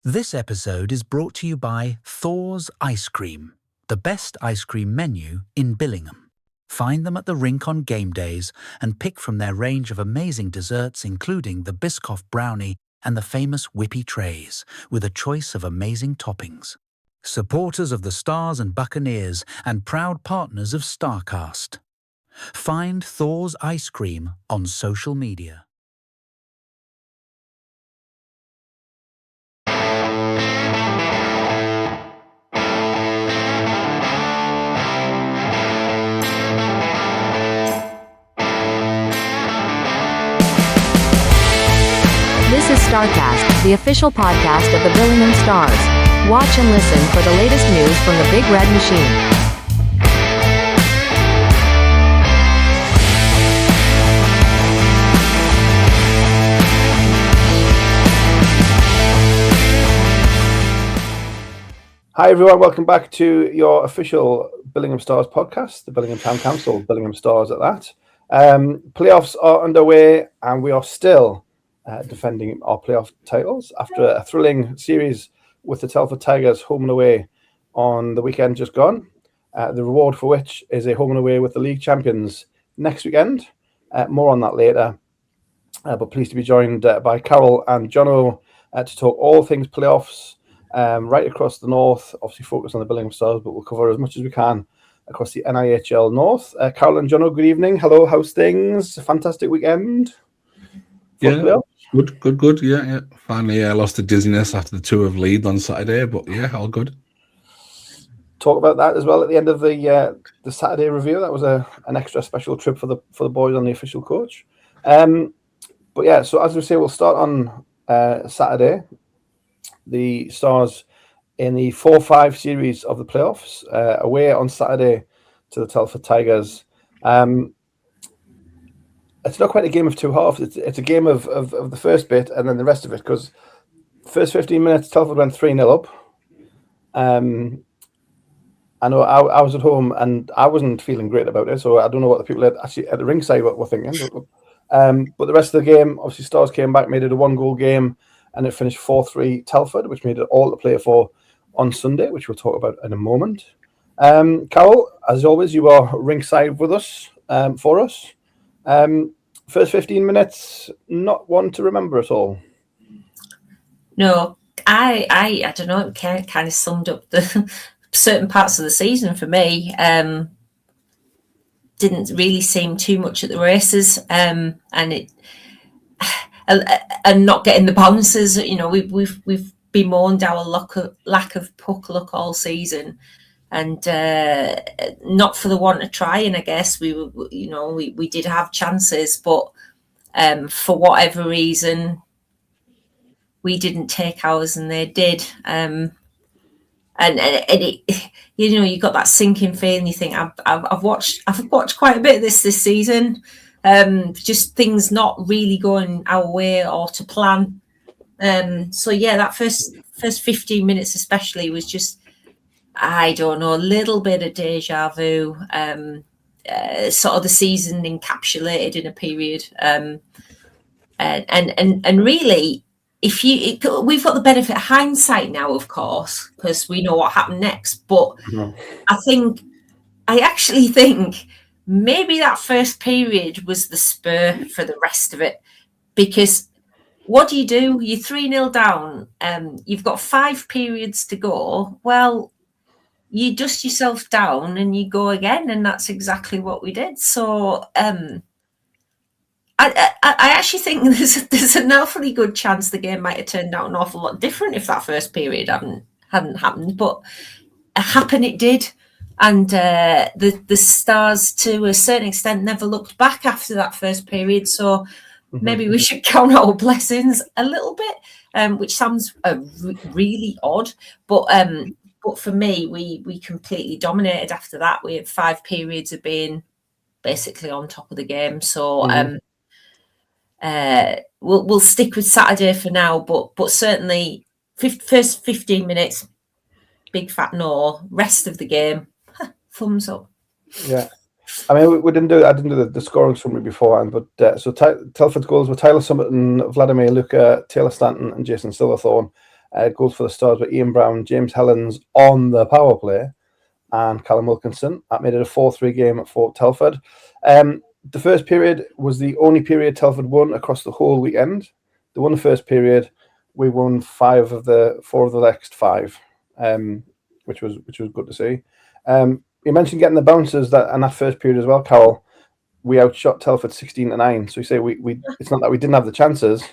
This episode is brought to you by Thor's Ice Cream, the best ice cream menu in Billingham. Find them at the rink on game days and pick from their range of amazing desserts, including the Biscoff brownie and the famous whippy trays, with a choice of amazing toppings. Supporters of the Stars and Buccaneers and proud partners of STARCAST. Find Thor's Ice Cream on social media. This is STARCAST, the official podcast of the Billingham Stars. Watch and listen for the latest news from the Big Red Machine. Hi everyone, welcome back to your official Billingham Stars podcast, the Billingham Town Council, Billingham Stars at that. Playoffs are underway and we are still defending our playoff titles after a thrilling series with the Telford Tigers home and away on the weekend just gone. The reward for which is a home and away with the league champions next weekend. More on that later. But pleased to be joined by Carol and Jono to talk all things playoffs. Right across the north, obviously focus on the Billingham Stars, but we'll cover as much as we can across the NIHL North. Carol and Jono, good evening. Hello, how's things? Fantastic weekend. Yeah, good. Yeah. Finally, I lost the dizziness after the tour of Leeds on Saturday, but yeah, all good. Talk about that as well at the end of the Saturday review. That was an extra special trip for the boys on the official coach. But yeah, so as we say, we'll start on Saturday. The Stars in the 4-5 series of the playoffs, away on Saturday to the Telford Tigers. It's not quite a game of two halves. It's a game of the first bit and then the rest of it, because first 15 minutes, Telford went 3-0 up. I know I was at home and I wasn't feeling great about it, so I don't know what the people actually at the ringside were thinking. But the rest of the game, obviously Stars came back, made it a one-goal game, and it finished 4-3 Telford, which made it all to play for on Sunday, which we'll talk about in a moment. Carol, as always, you are ringside with us for us. First 15 minutes, not one to remember at all. No, I don't know, it kind of summed up the certain parts of the season for me. Didn't really seem too much at the races, and not getting the bounces. You know, we've bemoaned our lack of puck luck all season, and not for the want of trying. I guess we did have chances, but for whatever reason, we didn't take ours and they did. And it, you got that sinking feeling. You think I've watched quite a bit of this season. Just things not really going our way or to plan. So yeah, that first 15 minutes especially was just, I don't know, a little bit of deja vu, sort of the season encapsulated in a period. And really, we've got the benefit of hindsight now, of course, because we know what happened next. But I actually think maybe that first period was the spur for the rest of it, because what do? You're 3-0 down. You've got 5 periods to go. Well, you dust yourself down and you go again, and that's exactly what we did. So I actually think there's an awfully good chance the game might have turned out an awful lot different if that first period hadn't happened. But happen it did. And the Stars, to a certain extent, never looked back after that first period. So maybe we should count our blessings a little bit, which sounds really odd. But for me, we completely dominated after that. We had 5 periods of being basically on top of the game. So we'll stick with Saturday for now. But certainly, first 15 minutes, big fat no. Rest of the game, thumbs up. Yeah, I mean, I didn't do the scoring summary beforehand, but so Telford's goals were Tyler Summerton, Vladimir Luka, Taylor Stanton, and Jason Silverthorne. Goals for the Stars were Ian Brown, James Helens on the power play, and Callum Wilkinson. That made it a 4-3 game at Fort Telford. The first period was the only period Telford won across the whole weekend. They won the first period. We won 4 of the next 5, which was good to see. You mentioned getting the bounces in that first period as well, Carol. We outshot Telford 16-9. So you say we it's not that we didn't have the chances.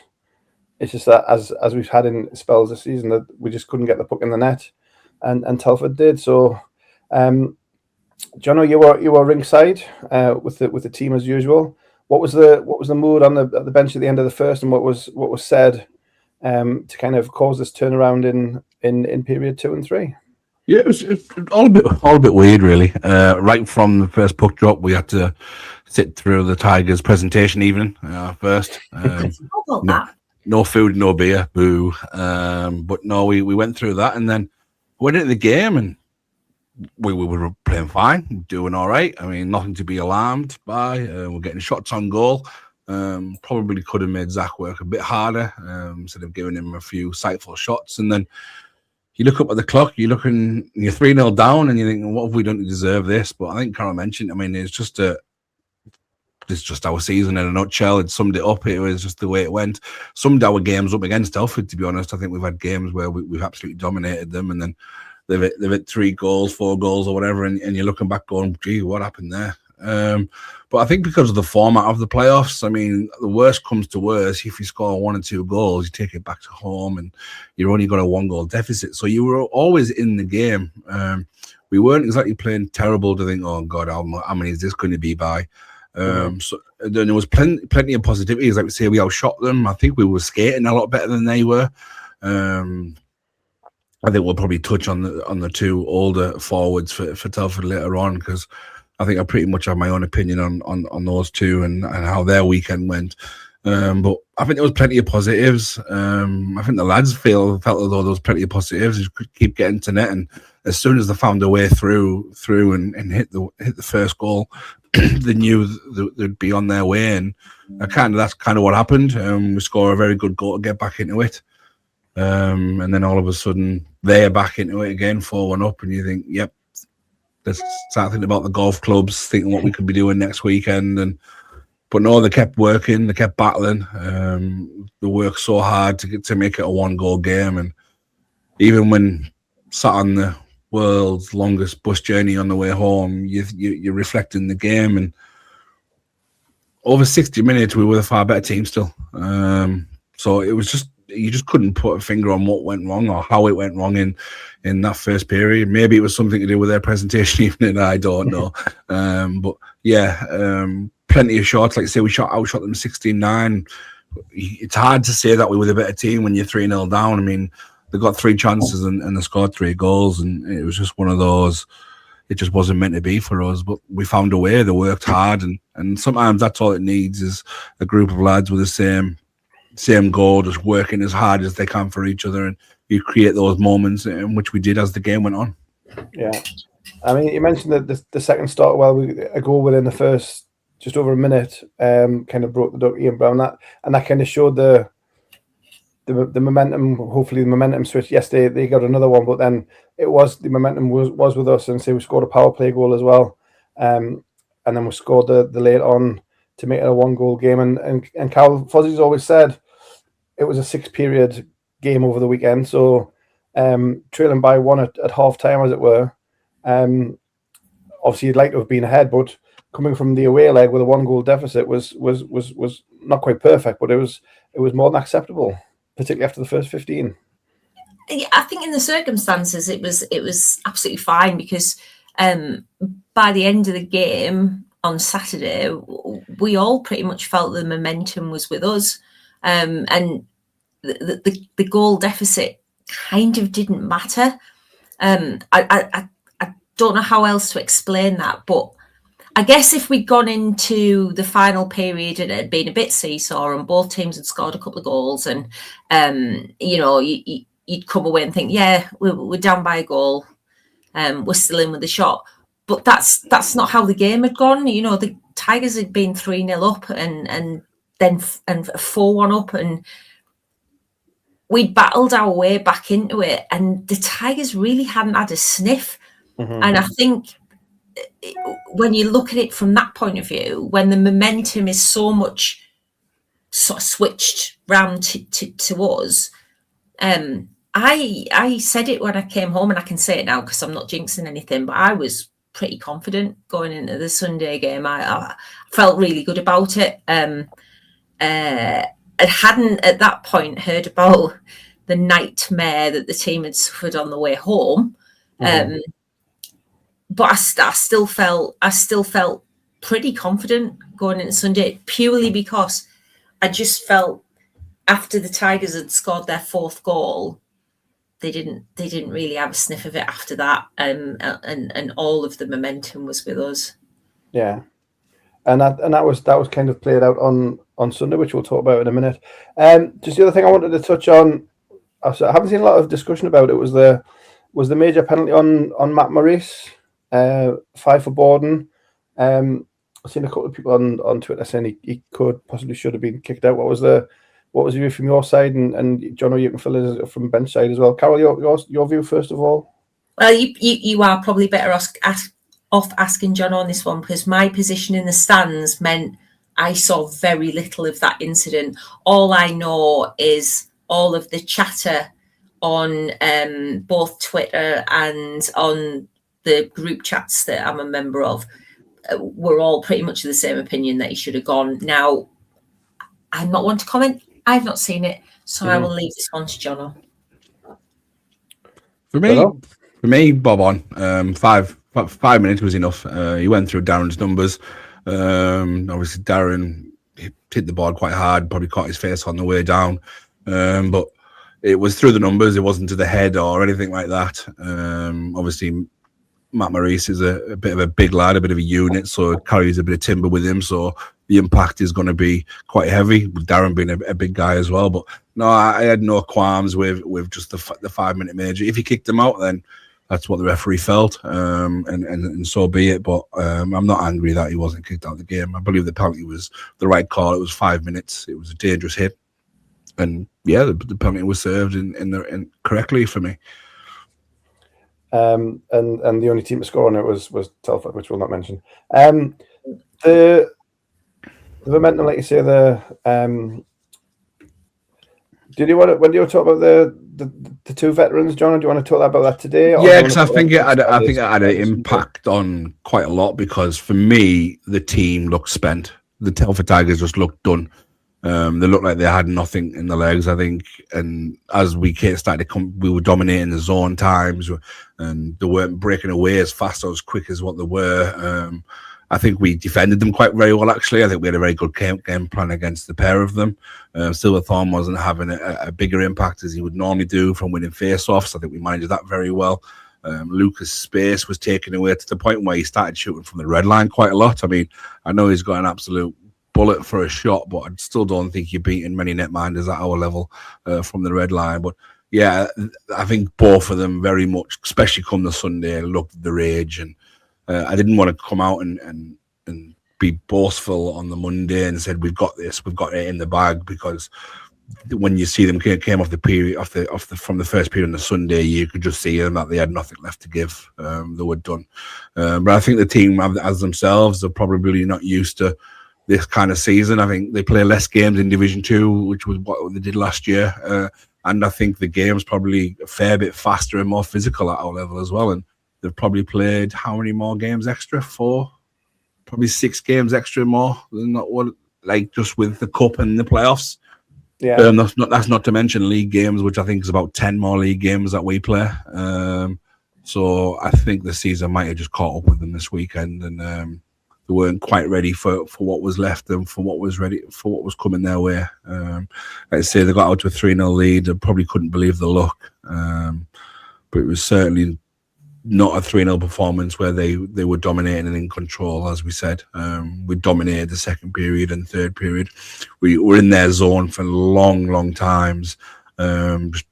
It's just that as we've had in spells this season, that we just couldn't get the puck in the net, and Telford did. So, Jono, you were ringside with the team as usual. What was the mood on the bench at the end of the first, and what was said to kind of cause this turnaround in period 2 and 3? Yeah, it was all a bit weird, really. Right from the first puck drop, we had to sit through the Tigers' presentation evening first. No food, no beer, boo. But no, we went through that, and then went into the game, and we were playing fine, doing all right. I mean, nothing to be alarmed by. We're getting shots on goal. Probably could have made Zach work a bit harder instead of giving him a few sightful shots. And then you look up at the clock, you're 3-0 down, and you think, what have we done to deserve this? But I think Carol mentioned, I mean, it's just our season in a nutshell. It summed it up. It was just the way it went. Summed our games up against Telford, to be honest. I think we've had games where we've absolutely dominated them, and then they've hit 3 goals, 4 goals, or whatever, and you're looking back going, gee, what happened there? But I think because of the format of the playoffs, I mean, the worst comes to worst. If you score 1 or 2 goals, you take it back to home, and you've only got a 1-goal deficit. So you were always in the game. We weren't exactly playing terrible to think, oh, God, how many is this going to be by? So then there was plenty of positivities. Like we say, we outshot them. I think we were skating a lot better than they were. I think we'll probably touch on the 2 older forwards for Telford later on, because I think I pretty much have my own opinion on those 2 and how their weekend went. But I think there was plenty of positives. I think the lads felt as though there was plenty of positives. They could keep getting to net, and as soon as they found their way through and hit the first goal, they knew they'd be on their way, and that's kind of what happened. We score a very good goal to get back into it. And then all of a sudden they're back into it again, 4-1 up, and you think, yep, let's start thinking about the golf clubs, thinking what we could be doing next weekend. But no, they kept working, they kept battling. They worked so hard to make it a 1-goal game, and even when sat on the world's longest bus journey on the way home, you're reflecting the game, and over 60 minutes we were the far better team still. So it was just, you just couldn't put a finger on what went wrong or how it went wrong in that first period. Maybe it was something to do with their presentation evening, I don't know. But yeah, plenty of shots. Like I say, we outshot them 16-9. It's hard to say that we were the better team when you're 3-0 down. I mean, they got 3 chances and they scored 3 goals, and it was just one of those, it just wasn't meant to be for us. But we found a way, they worked hard, and sometimes that's all it needs, is a group of lads with the same goal, just working as hard as they can for each other, and you create those moments, in which we did as the game went on. Yeah, I mean, you mentioned that the second start, a goal within the first just over a minute, kind of broke the duck, Ian Brown, that kind of showed the momentum. Hopefully, the momentum switch. Yes, they got another one, but then the momentum was with us, and we scored a power play goal as well, and then we scored the late on to make it a 1-goal game. And Carl Fozzie's always said it was a 6-period game over the weekend, so trailing by 1 at half time, as it were. Obviously, you'd like to have been ahead, but coming from the away leg with a 1-goal deficit was not quite perfect, but it was more than acceptable, particularly after the first 15. Yeah, I think in the circumstances it was absolutely fine, because by the end of the game on Saturday, we all pretty much felt the momentum was with us, and the goal deficit kind of didn't matter. I don't know how else to explain that, but I guess if we'd gone into the final period and it had been a bit seesaw and both teams had scored a couple of goals, and you'd come away and think, yeah, we're down by a goal, we're still in with the shot. But that's not how the game had gone. You know, the Tigers had been 3-0 up and then 4-1 up, and we'd battled our way back into it, and the Tigers really hadn't had a sniff. And I think when you look at it from that point of view, when the momentum is so much sort of switched round to us, I said it when I came home, and I can say it now because I'm not jinxing anything, but I was pretty confident going into the Sunday game. I felt really good about it. I hadn't at that point heard about the nightmare that the team had suffered on the way home. But I still felt pretty confident going into Sunday, purely because I just felt after the Tigers had scored their fourth goal, they didn't really have a sniff of it after that, and all of the momentum was with us. Yeah, and that was kind of played out on Sunday, which we'll talk about in a minute. Just the other thing I wanted to touch on, I haven't seen a lot of discussion about it, was the major penalty on Matt Maurice, 5 for Borden. I've seen a couple of people on Twitter saying he possibly should have been kicked out. What was the view from your side, and Jono, you can fill it from bench side as well. Carol, your view first of all. Well, you are probably better off asking Jono on this one, because my position in the stands meant I saw very little of that incident. All I know is all of the chatter on both Twitter and on the group chats that I'm a member of were all pretty much the same opinion that he should have gone. Now, I'm not one to comment. I've not seen it, so I will leave this one to Jono. For me, bob on. 5 minutes was enough. He went through Darren's numbers. Obviously, Darren hit the board quite hard, probably caught his face on the way down. But it was through the numbers. It wasn't to the head or anything like that. Obviously, Matt Maurice is a bit of a big lad, a bit of a unit, so carries a bit of timber with him. So the impact is going to be quite heavy, with Darren being a big guy as well. But no, I had no qualms with just the 5 minute major. If he kicked him out, then that's what the referee felt, and so be it. But I'm not angry that he wasn't kicked out of the game. I believe the penalty was the right call. It was 5 minutes. It was a dangerous hit, and yeah, the penalty was served in correctly for me. And the only team to score on it was Telford, which we'll not mention. The momentum, like you say, when do you want to talk about the two veterans, John? Do you want to talk about that today? Yeah, because I think it had an impact on quite a lot, because for me, the team looked spent. The Telford Tigers just looked done. They looked like they had nothing in the legs, I think. And as we started to come, we were dominating the zone times, and they weren't breaking away as fast or as quick as what they were. I think we defended them quite very well, actually. I think we had a very good game plan against the pair of them. Silverthorne wasn't having a bigger impact as he would normally do from winning face-offs. I think we managed that very well. Lucas' space was taken away to the point where he started shooting from the red line quite a lot. I mean, I know he's got an absolute bullet for a shot, but I still don't think you're beating many netminders at our level from the red line. But yeah, I think both of them very much, especially come the Sunday, looked at the rage. And I didn't want to come out and be boastful on the Monday and said, we've got this, we've got it in the bag, because when you see them came off the period from the first period on the Sunday, you could just see them that they had nothing left to give. They were done. But I think the team as themselves are probably not used to this kind of season. I think they play less games in Division 2, which was what they did last year. And I think the game's probably a fair bit faster and more physical at our level as well. And they've probably played how many more games extra? 4? Probably 6 games extra more than just with the cup and the playoffs. Yeah. That's not to mention league games, which I think is about 10 more league games that we play. So I think the season might have just caught up with them this weekend, and they weren't quite ready for what was left and for what was coming their way. Like I say, they got out to a 3-0 lead. They probably couldn't believe the luck, but it was certainly not a 3-0 performance where they were dominating and in control, as we said. We dominated the second period and third period. We were in their zone for long times, just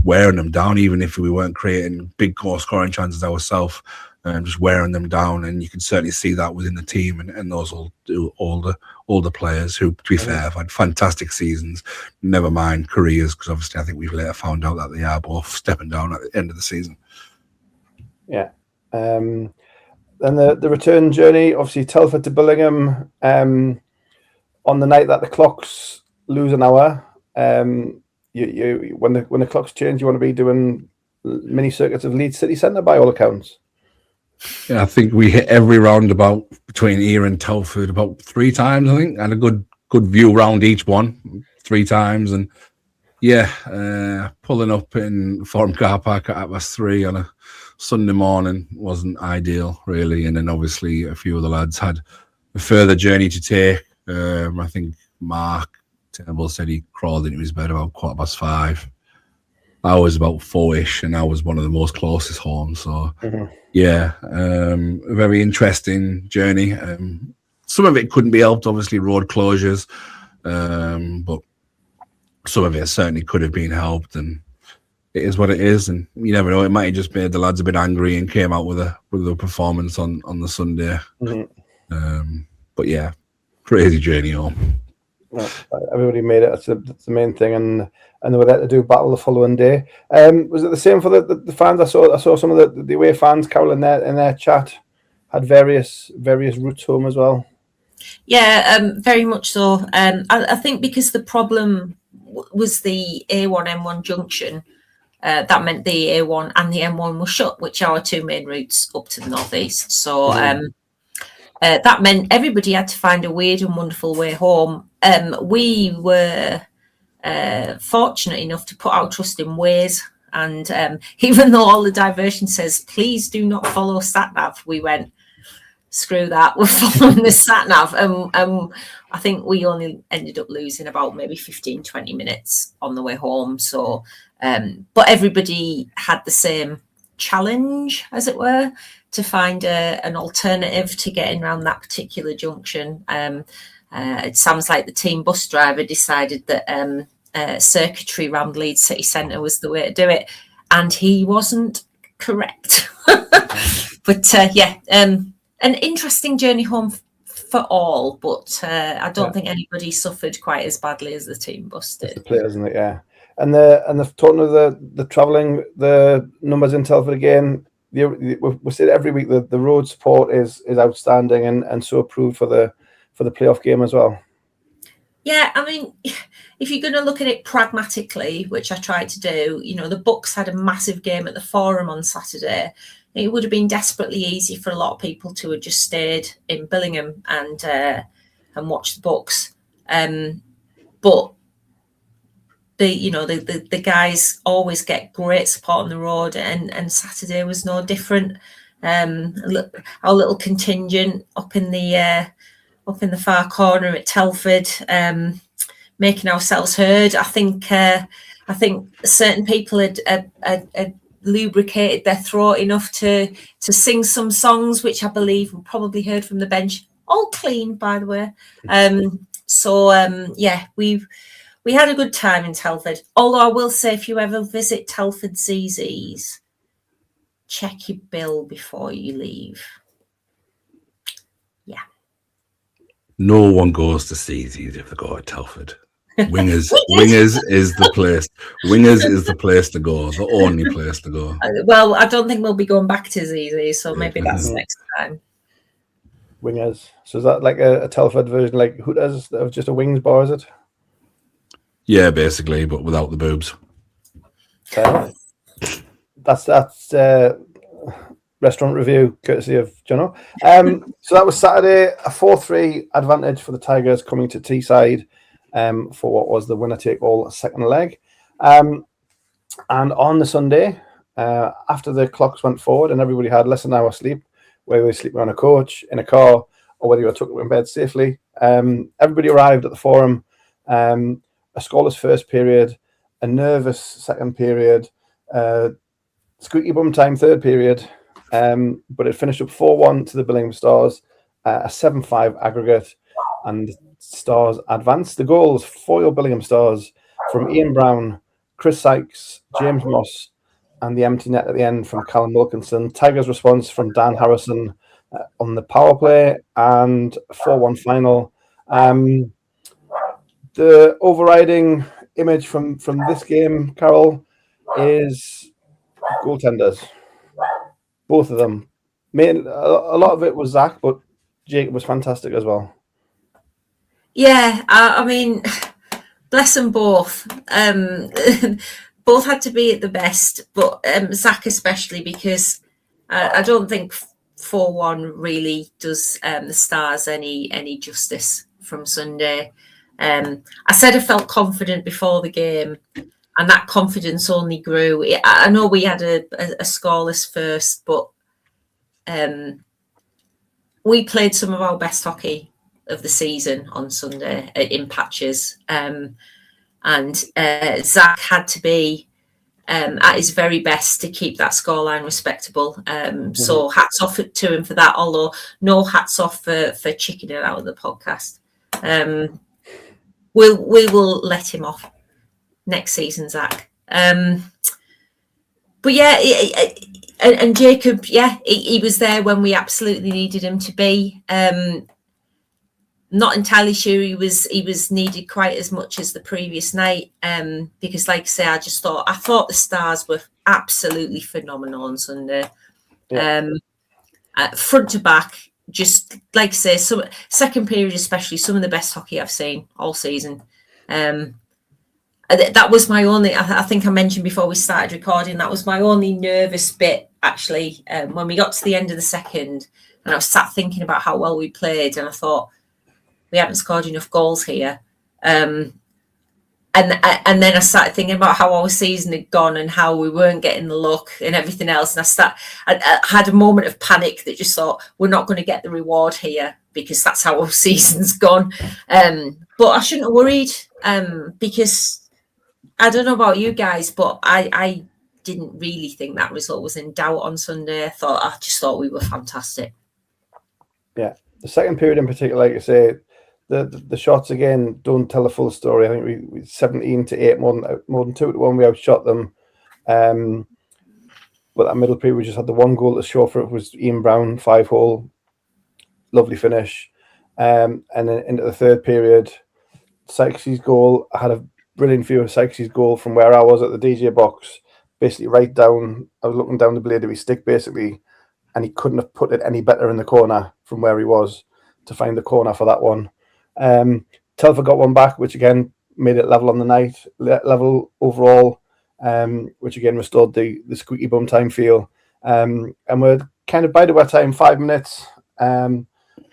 wearing them down, even if we weren't creating big goal scoring chances ourselves. just wearing them down, and you can certainly see that within the team and those older players who, to be fair, have had fantastic seasons, never mind careers, because obviously I think we've later found out that they are both stepping down at the end of the season. Yeah. Then the return journey, obviously Telford to Billingham, on the night that the clocks lose an hour. You when the clocks change, you want to be doing mini circuits of Leeds City Centre by all accounts. Yeah, I think we hit every roundabout between here and Telford about 3 times, I think, and a good view round each one 3 times. And yeah, pulling up in Forum Car Park at 3:30 on a Sunday morning wasn't ideal, really. And then obviously a few of the lads had a further journey to take. I think Mark Turnbull said he crawled into his bed about 5:15. I was about 4-ish, and I was one of the most closest home. So, yeah, a very interesting journey. Some of it couldn't be helped, obviously, road closures, but some of it certainly could have been helped. And it is what it is, and you never know. It might have just made the lads a bit angry and came out with a performance on the Sunday. But yeah, crazy journey home. Well, everybody made it. That's the main thing, and they were there to do battle the following day. Was it the same for the fans? I saw some of the away fans, Carol, in their chat, had various routes home as well. Yeah, very much so. I think because the problem was the A1-M1 junction, that meant the A1 and the M1 were shut, which are our 2 main routes up to the northeast. So that meant everybody had to find a weird and wonderful way home. We were fortunate enough to put our trust in Waze, and even though all the diversion says, please do not follow SatNav, we went, screw that, we're following the SatNav. I think we only ended up losing about maybe 15-20 minutes on the way home. So, but everybody had the same challenge, as it were, to find an alternative to getting around that particular junction. It sounds like the team bus driver decided that circuitry around Leeds City Centre was the way to do it, and he wasn't correct. But yeah, an interesting journey home for all, but I don't think anybody suffered quite as badly as the team bus did. The players, isn't it? Yeah. And the talking of the travelling, the numbers in Telford again. We say every week that the road support is outstanding and so approved for the playoff game as well. Yeah, I mean, if you're going to look at it pragmatically, which I tried to do, the Bucks had a massive game at the Forum on Saturday. It would have been desperately easy for a lot of people to have just stayed in Billingham and watched the Bucks. But the guys always get great support on the road, and Saturday was no different. Our little contingent up in the far corner at Telford, making ourselves heard. I think certain people had lubricated their throat enough to sing some songs, which I believe were probably heard from the bench, all clean, by the way. Yeah, we had a good time in Telford. Although I will say, if you ever visit Telford ZZ's, check your bill before you leave. Yeah. No one goes to CZ's if they go to Telford. Wingers is the place. Wingers is the place to go. The only place to go. Well, I don't think we'll be going back to ZZ, so maybe that's next time. Wingers. So is that like a Telford version, like Hooters, of just a wings bar? Is it? Yeah, basically, but without the boobs. That's restaurant review courtesy of Jono. So that was Saturday, a 4-3 advantage for the Tigers coming to Teesside for what was the winner-take-all second leg. And on the Sunday, after the clocks went forward and everybody had less than an hour's sleep, whether they were sleeping on a coach, in a car, or whether you were tucked in bed safely, everybody arrived at the Forum. A scoreless first period, a nervous second period, squeaky bum time third period, but it finished up 4-1 to the Billingham Stars, a 7-5 aggregate, and Stars advanced. The goals for your Billingham Stars from Ian Brown, Chris Sykes, James Moss, and the empty net at the end from Callum Wilkinson. Tigers' response from Dan Harrison on the power play, and 4-1 final. The overriding image from this game, Carol, is goaltenders. Both of them. A lot of it was Zach, but Jacob was fantastic as well. Yeah, I mean, bless them both. Both had to be at the best, but Zach especially, because I don't think 4-1 really does the Stars any justice from Sunday. I said I felt confident before the game, and that confidence only grew. I know we had a scoreless first, but we played some of our best hockey of the season on Sunday in patches. And Zach had to be at his very best to keep that scoreline respectable. So hats off to him for that, although no hats off for chickening out of the podcast. We will let him off next season, Zach. But yeah, and Jacob, yeah, he was there when we absolutely needed him to be. Not entirely sure he was needed quite as much as the previous night, because, like I say, I thought the Stars were absolutely phenomenal on Sunday, front to back. Just like I say, some second period especially, some of the best hockey I've seen all season. That was my only. I think I mentioned before we started recording, that was my only nervous bit actually. When we got to the end of the second, and I was sat thinking about how well we played, and I thought, we haven't scored enough goals here. And then I started thinking about how our season had gone and how we weren't getting the luck and everything else. And I had a moment of panic that just thought, we're not going to get the reward here because that's how our season's gone. But I shouldn't have worried, because I don't know about you guys, but I didn't really think that result was in doubt on Sunday. I just thought we were fantastic. Yeah. The second period in particular, like I say, the shots again don't tell the full story. I think we 17-8 more than 2-1. We outshot them. But that middle period, we just had the one goal to show for it. Was Ian Brown, 5-hole, lovely finish. And then into the third period, Sykes' goal. I had a brilliant view of Sykes' goal from where I was at the DJ box, basically right down. I was looking down the blade of his stick, basically, and he couldn't have put it any better in the corner from where he was to find the corner for that one. Telford got one back, which again made it level on the night, level overall, which again restored the squeaky bum time feel. And we're kind of bided our time, 5 minutes, and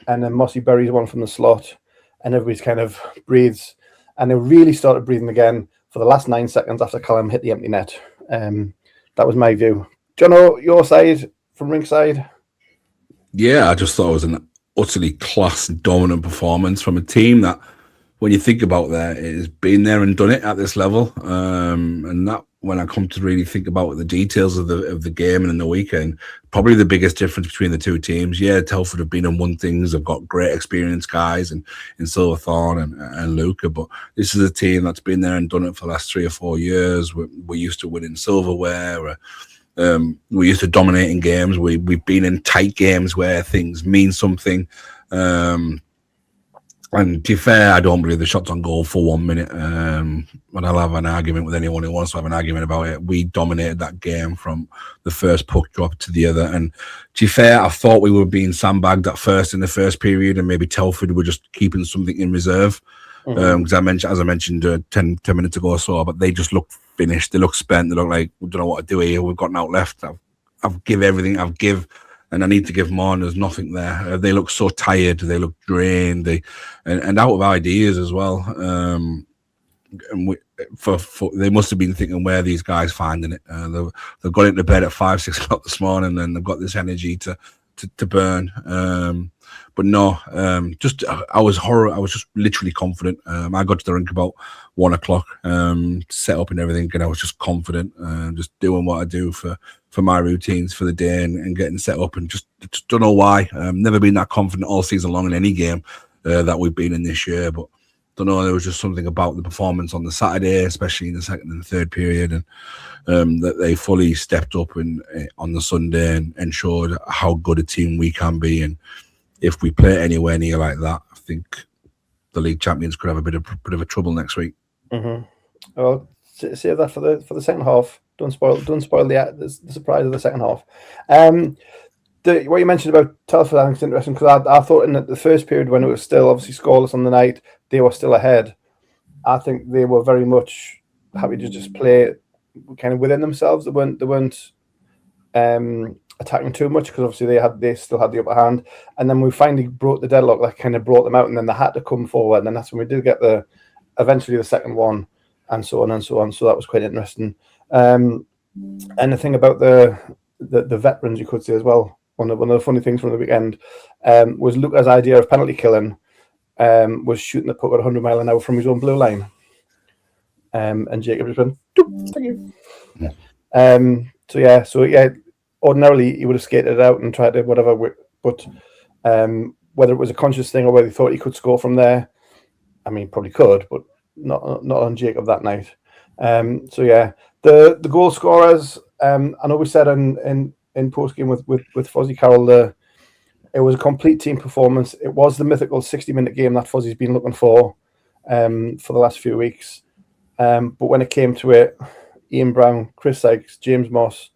then Mossy buries one from the slot, and everybody's kind of breathes, and they really started breathing again for the last 9 seconds after Callum hit the empty net. That was my view. Jono, your side from ringside? Yeah, I just thought it was an utterly class dominant performance from a team that, when you think about that, it has been there and done it at this level. And that, when I come to really think about the details of the game and in the weekend, probably the biggest difference between the two teams. Yeah, Telford have been and won things. They've got great experienced guys in Silverthorne and Luca, but this is a team that's been there and done it for the last 3 or 4 years. We're used to winning silverware. We're used to dominating games. We've been in tight games where things mean something. And to be fair, I don't believe the shots on goal for 1 minute. But I'll have an argument with anyone who wants to have an argument about it. We dominated that game from the first puck drop to the other. And to be fair, I thought we were being sandbagged at first in the first period, and maybe Telford were just keeping something in reserve. Because as I mentioned 10 minutes ago or so, but they just look finished. They look spent. They look like, we don't know what to do here. We've got out left. I've give everything. And I need to give more, and there's nothing there. They look so tired. They look drained. And out of ideas as well. And they must have been thinking, where are these guys finding it? They've got into bed at 5-6 o'clock this morning, and they've got this energy to burn. But no, I was just literally confident. I got to the rink about 1 o'clock, set up and everything, and I was just confident, just doing what I do for my routines for the day and getting set up, and just don't know why. Never been that confident all season long in any game that we've been in this year, but don't know, there was just something about the performance on the Saturday, especially in the second and third period, and that they fully stepped up on the Sunday and showed how good a team we can be. And if we play anywhere near like that, I think the league champions could have a bit of a trouble next week. Mm-hmm. Well, save that for the second half. Don't spoil the surprise of the second half. What you mentioned about Telford, I think is interesting, because I thought in the first period, when it was still obviously scoreless on the night, they were still ahead. I think they were very much happy to just play kind of within themselves. They weren't attacking too much, because obviously they still had the upper hand. And then we finally broke the deadlock, that kind of brought them out, and then they had to come forward. And then that's when we did get eventually the second one, and so on and so on. So that was quite interesting. And the thing about the veterans, you could say as well, one of the funny things from the weekend was Luca's idea of penalty killing was shooting the puck at 100 mile an hour from his own blue line. And Jacob just went, thank you. Yeah. So ordinarily he would have skated it out and tried to whatever, but whether it was a conscious thing or whether he thought he could score from there, I mean, probably could, but not on Jacob that night. So yeah, the goal scorers. I know we said in post game with Fozzie Carroll, it was a complete team performance. It was the mythical 60-minute game that Fozzie's been looking for the last few weeks. But when it came to it, Ian Brown, Chris Sykes, James Moss,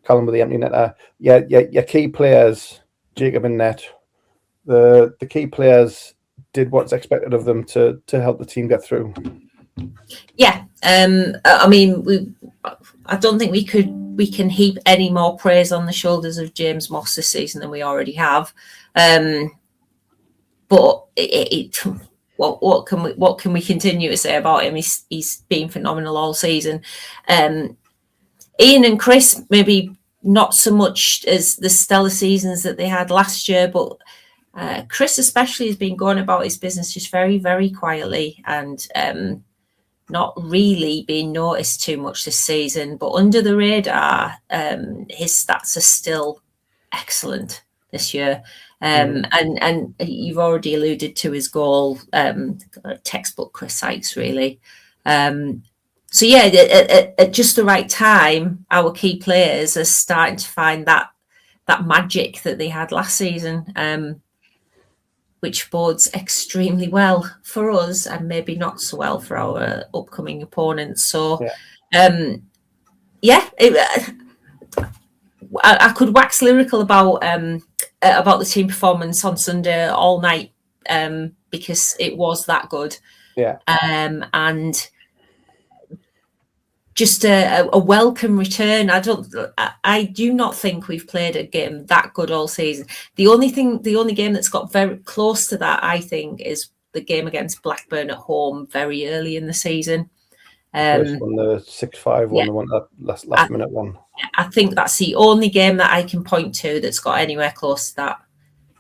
Callum with the empty netter, your key players, Jacob and net, the key players did what's expected of them to help the team get through. Yeah, I mean, I don't think we can heap any more praise on the shoulders of James Moss this season than we already have. But what can we continue to say about him? He's been phenomenal all season. Ian and Chris, maybe not so much as the stellar seasons that they had last year, but Chris especially has been going about his business just very, very quietly and not really being noticed too much this season. But under the radar, his stats are still excellent this year. And you've already alluded to his goal, textbook Chris Sykes, really. So yeah, at just the right time, our key players are starting to find that magic that they had last season, which bodes extremely well for us and maybe not so well for our upcoming opponents. So, I could wax lyrical about the team performance on Sunday all night because it was that good. Yeah. And just a welcome return. I do not think we've played a game that good all season. The only game that's got very close to that, I think, is the game against Blackburn at home very early in the season. First one, the 6-5 one, the one that last minute one. I think that's the only game that I can point to that's got anywhere close to that.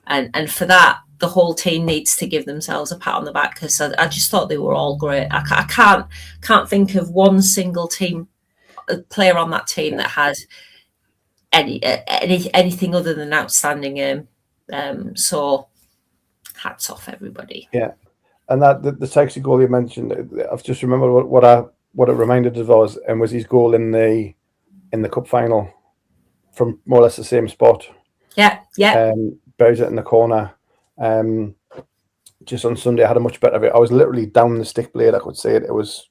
And for that, the whole team needs to give themselves a pat on the back, because I just thought they were all great. I can't think of one single team player on that team that had anything other than outstanding game. So hats off, everybody. Yeah, and that the Sykes goal you mentioned, I've just remembered what it reminded us of, and was his goal in the cup final from more or less the same spot. Yeah. Buries it in the corner. Just on Sunday, I had a much better video. I was literally down the stick blade. I could say it. It was,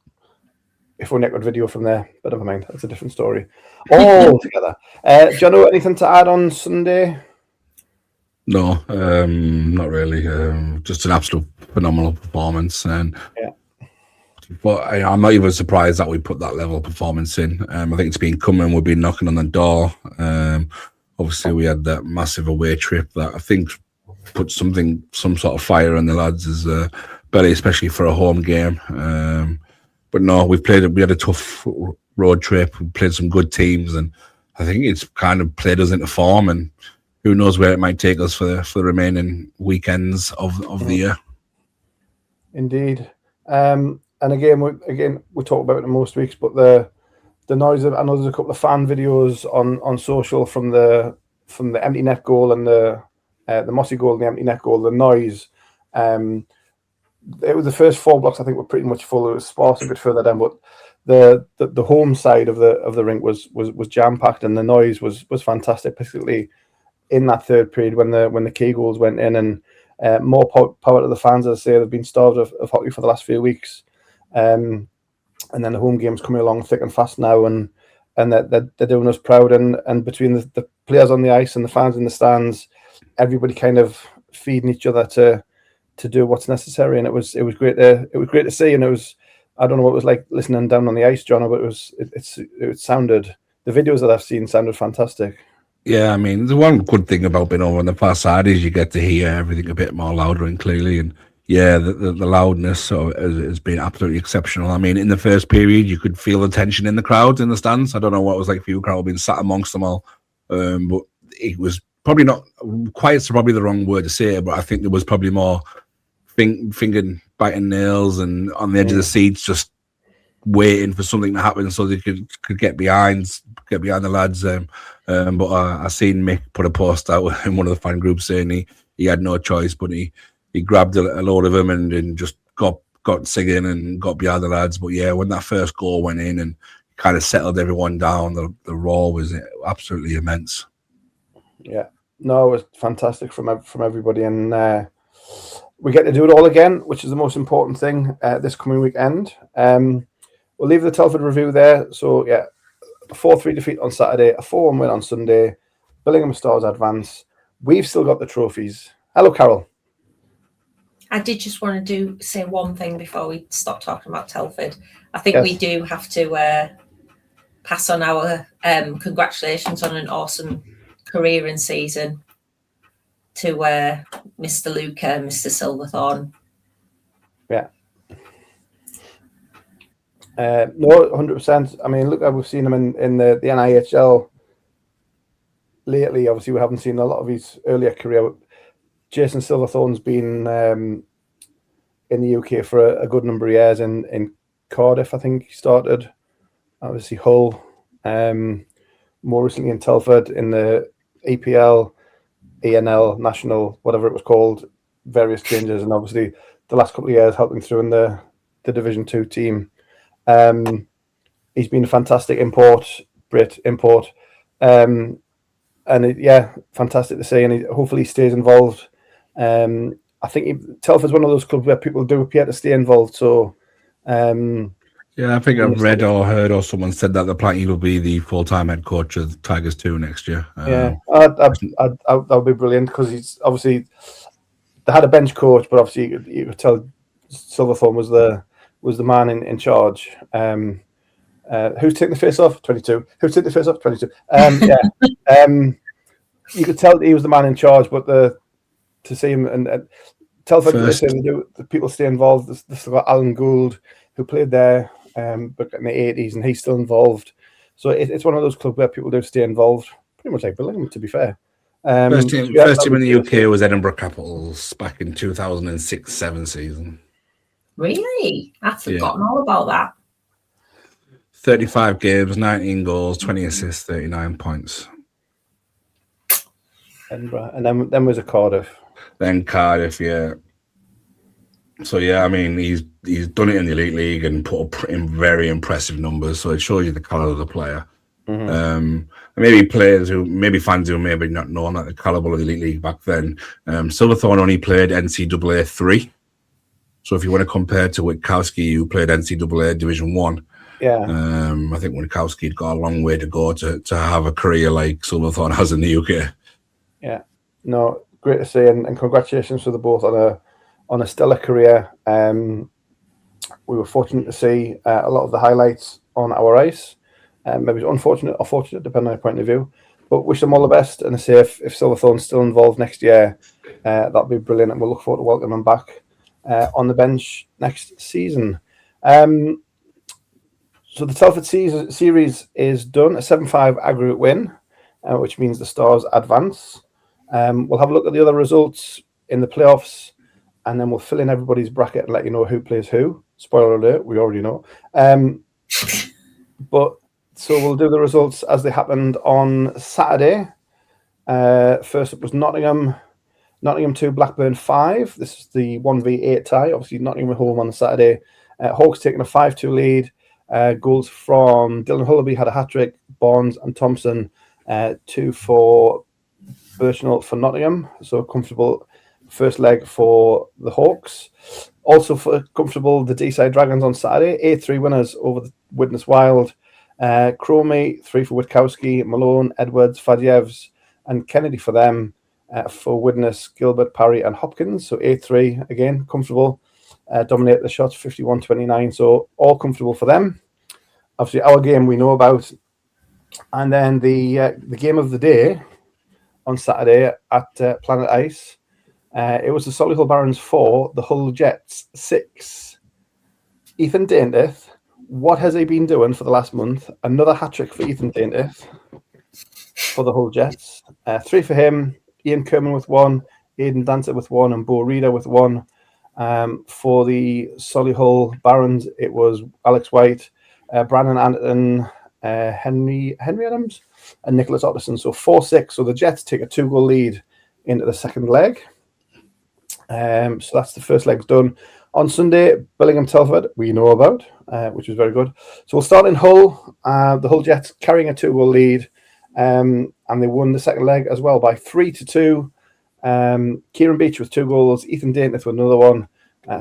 if only I could video from there, but never mind. That's a different story altogether. Jono, anything to add on Sunday? No, not really. Just an absolute phenomenal performance, and but I'm not even surprised that we put that level of performance in. I think it's been coming. We've been knocking on the door. Obviously, we had that massive away trip that I think put some sort of fire in the lads' belly, especially for a home game. But no, we had a tough road trip. We played some good teams, and I think it's kind of played us into form. And who knows where it might take us for the remaining weekends of the year. Indeed. And again, we talk about it in most weeks, but the noise of, I know there's a couple of fan videos on social from the empty net goal and the Mossy goal and the empty net goal. The noise, it was the first 4 blocks. I think were pretty much full. It was sparse a bit further down, but the home side of the rink was jam packed, and the noise was fantastic, particularly in that third period when the key goals went in, and more power to the fans. As I say, they've been starved of hockey for the last few weeks, and then the home games coming along thick and fast now, and they're doing us proud. And between the players on the ice and the fans in the stands, everybody kind of feeding each other to do what's necessary, and it was great to see. And it was, I don't know what it was like listening down on the ice, Jono, but it sounded, the videos that I've seen sounded fantastic. Yeah, I mean, the one good thing about being over on the far side is you get to hear everything a bit more louder and clearly. And yeah, the loudness has been absolutely exceptional. I mean, in the first period, you could feel the tension in the crowds in the stands. I don't know what it was like for you, Carol, being sat amongst them all, but it was probably not quiet's probably the wrong word to say, but I think there was probably more finger biting nails and on the edge of the seats, just waiting for something to happen so they could get behind the lads. But I seen Mick put a post out in one of the fan groups saying he had no choice, but he grabbed a load of them and just got singing and got behind the lads. But yeah, when that first goal went in and kind of settled everyone down, the roar was absolutely immense. Yeah, no, it was fantastic from everybody, and we get to do it all again, which is the most important thing this coming weekend. We'll leave the Telford review there. So yeah, a 4-3 defeat on Saturday, a 4-1 win on Sunday. Billingham Stars advance. We've still got the trophies. Hello, Carol. I did just want to say one thing before we stop talking about Telford. I think we do have to pass on our congratulations on an awesome career and season to Mr. Luca and Mr. Silverthorne. Yeah. No, 100%. I mean, look, we've seen him in the NIHL lately. Obviously, we haven't seen a lot of his earlier career. Jason Silverthorne's been in the UK for a good number of years. In Cardiff, I think he started. Obviously, Hull. More recently in Telford, in the EPL, ENL, National, whatever it was called, various changes, and obviously the last couple of years helping through in the Division 2 team. He's been a fantastic Brit import, and fantastic to see, and hopefully he stays involved. I think Telford's one of those clubs where people do appear to stay involved, so yeah, I think I've read or heard or someone said that the planning will be the full-time head coach of Tigers 2 next year. Yeah, that would be brilliant, because he's obviously, they had a bench coach, but obviously you could tell Silverthorne was the man in charge. Who's taking the face off? 22. Who's taking the face off? 22. You could tell he was the man in charge, but to see him and Telford, the people stay involved. There's still got Alan Gould, who played there, but in the 80s, and he's still involved. So it's one of those clubs where people do stay involved, pretty much like Billingham, to be fair. First team in the UK was Edinburgh Capitals back in 2006-07 season. Really? I've forgotten all about that. 35 games, 19 goals, 20 assists, 39 points. Edinburgh, and then was a Cardiff. Then Cardiff, yeah. So yeah, I mean, he's done it in the Elite League and put up in very impressive numbers. So it shows you the caliber of the player. Mm-hmm. Maybe fans who maybe not known that the caliber of the Elite League back then. Silverthorne only played NCAA 3. So if you want to compare to Witkowski, who played NCAA Division 1, yeah, I think Witkowski'd got a long way to go to have a career like Silverthorne has in the UK. Yeah, no, great to see, and congratulations to the both on a stellar career. We were fortunate to see a lot of the highlights on our ice. Maybe unfortunate or fortunate, depending on your point of view. But wish them all the best, and I say if Silverthorne's still involved next year, that'll be brilliant, and we'll look forward to welcoming them back on the bench next season. So the Telford series is done, a 7-5 aggregate win, which means the Stars advance. We'll have a look at the other results in the playoffs, and then we'll fill in everybody's bracket and let you know who plays who. Spoiler alert, we already know. But so we'll do the results as they happened on Saturday. First up was Nottingham Nottingham 2, Blackburn 5. This is the 1v8 tie. Obviously, Nottingham at home on the Saturday. Hawks taking a 5-2 lead. Goals from Dylan Hullaby had a hat-trick. Barnes and Thompson, 2 for Birchnell for Nottingham. So comfortable first leg for the Hawks. Also for comfortable, the D-side Dragons on Saturday. 8-3 winners over the Widnes Wild. Cromie, 3 for Witkowski, Malone, Edwards, Fadjevs, and Kennedy for them. For Widnes, Gilbert, Parry, and Hopkins. So 8-3, again, comfortable. Dominate the shots, 51-29. So all comfortable for them. Obviously, our game we know about. And then the game of the day on Saturday at Planet Ice. It was the Solihull Barons 4, the Hull Jets 6. Ethan Daintiff, what has he been doing for the last month? Another hat-trick for Ethan Daintiff for the Hull Jets. 3 for him. Ian Kerman with 1, Aidan Dancer with 1, and Bo Reader with 1. For the Solihull Barons, it was Alex White, Brandon Anderton, Henry Adams, and Nicholas Otterson. So 4-6. So the Jets take a 2-goal lead into the second leg. So that's the first leg's done. On Sunday, Billingham Telford, we know about, which was very good. So we'll start in Hull. The Hull Jets carrying a 2-goal lead. And they won the second leg as well by 3-2. Kieran Beach with 2 goals, Ethan Daintiff with another one,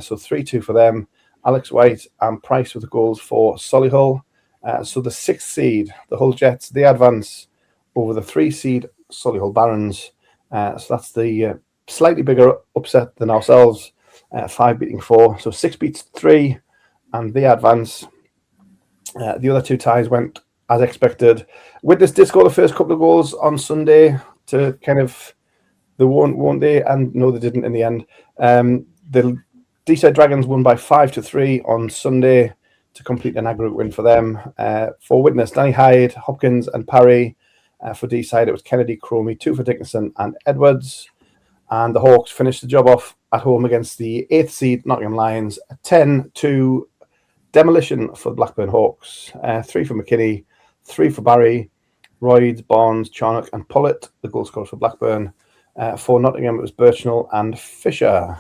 so 3-2 for them. Alex White and Price with the goals for Solihull. So the 6th seed, the Hull Jets, they advance over the 3 seed Solihull Barons. So that's the slightly bigger upset than ourselves, 5 beating 4. So 6 beats 3, and they advance. The other 2 ties went as expected. Widnes did score the first couple of goals on Sunday to kind of, they won't they? And no, they didn't in the end. The D-side Dragons won by 5-3 on Sunday to complete an aggregate win for them. For Widnes, Danny Hyde, Hopkins, and Parry. For D-side, it was Kennedy, Cromie, 2 for Dickinson, and Edwards. And the Hawks finished the job off at home against the 8th seed Nottingham Lions, a 10-2 demolition for the Blackburn Hawks. 3 for McKinney, 3 for Barry, Royd, Barnes, Charnock, and Pollitt, the goal scorers for Blackburn. For Nottingham, it was Birchnell and Fisher.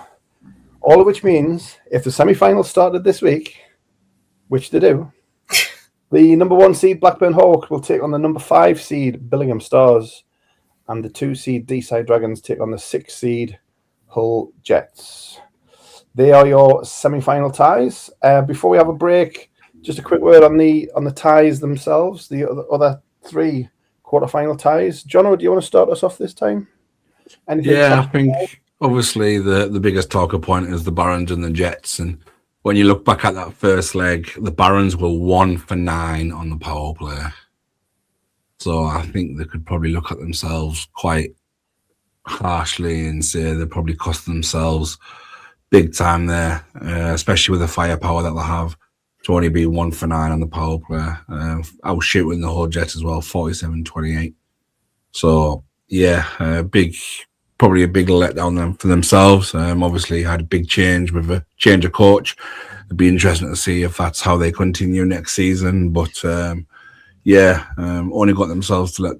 All of which means, if the semi-finals started this week, which they do, the number 1 seed Blackburn Hawks will take on the number 5 seed Billingham Stars, and the 2 seed D-side Dragons take on the 6 seed Hull Jets. They are your semi-final ties. Before we have a break, just a quick word on the ties themselves, the other 3 quarter-final ties. Jono, do you want to start us off this time? Anything I think obviously the biggest talker point is the Barons and the Jets. And when you look back at that first leg, the Barons were 1 for 9 on the power play. So I think they could probably look at themselves quite harshly and say they probably cost themselves big time there, especially with the firepower that they have, to only be 1 for 9 on the power play. I was shooting the whole Jets as well, 47-28. So yeah, probably a big letdown for themselves. Obviously had a big change with a change of coach. It'd be interesting to see if that's how they continue next season. But only got themselves to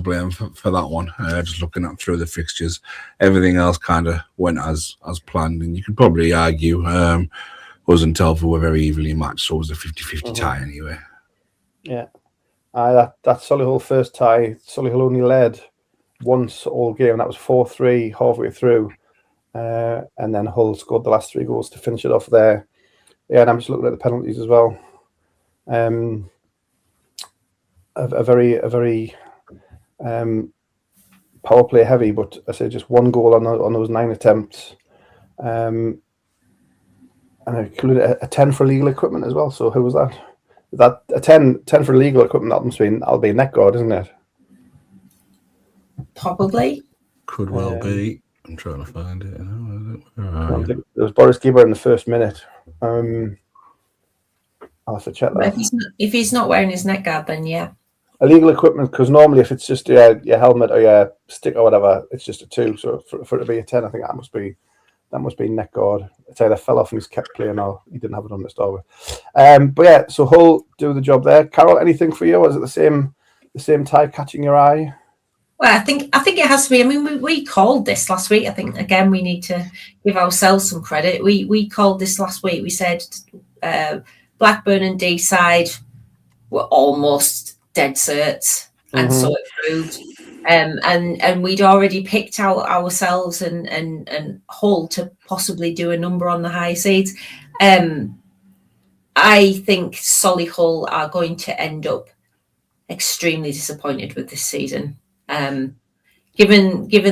blame for that one. Just looking at through the fixtures, everything else kind of went as planned, and you could probably argue us and Telford were very evenly matched, so it was a 50-50 tie anyway. Yeah, that Solihull first tie, Solihull only led once all game, and that was 4-3 halfway through, and then Hull scored the last 3 goals to finish it off there. Yeah, and I'm just looking at the penalties as well. A very power play heavy, but I say just 1 goal on those 9 attempts, and I included a 10 for legal equipment as well. So who was that? That a 10 for legal equipment? That'll be a net guard, isn't it? Probably. Could well be. I'm trying to find it. There was Boris Gieber in the first minute. I'll have to check that. If he's not wearing his neck guard, then yeah. Illegal equipment, because normally if it's just your helmet or your stick or whatever, it's just a 2. So for it to be a 10, I think that must be neck guard. It's either fell off and he's kept playing or he didn't have it on to start with. But yeah, so Hull do the job there. Carol, anything for you? Or is it the same tie catching your eye? Well, I think it has to be. I mean, we called this last week. I think again we need to give ourselves some credit. We called this last week. We said Blackburn and D-side were almost dead certs, and so it proved. And we'd already picked out ourselves and Hull to possibly do a number on the high seeds. I think Solihull are going to end up extremely disappointed with this season. Given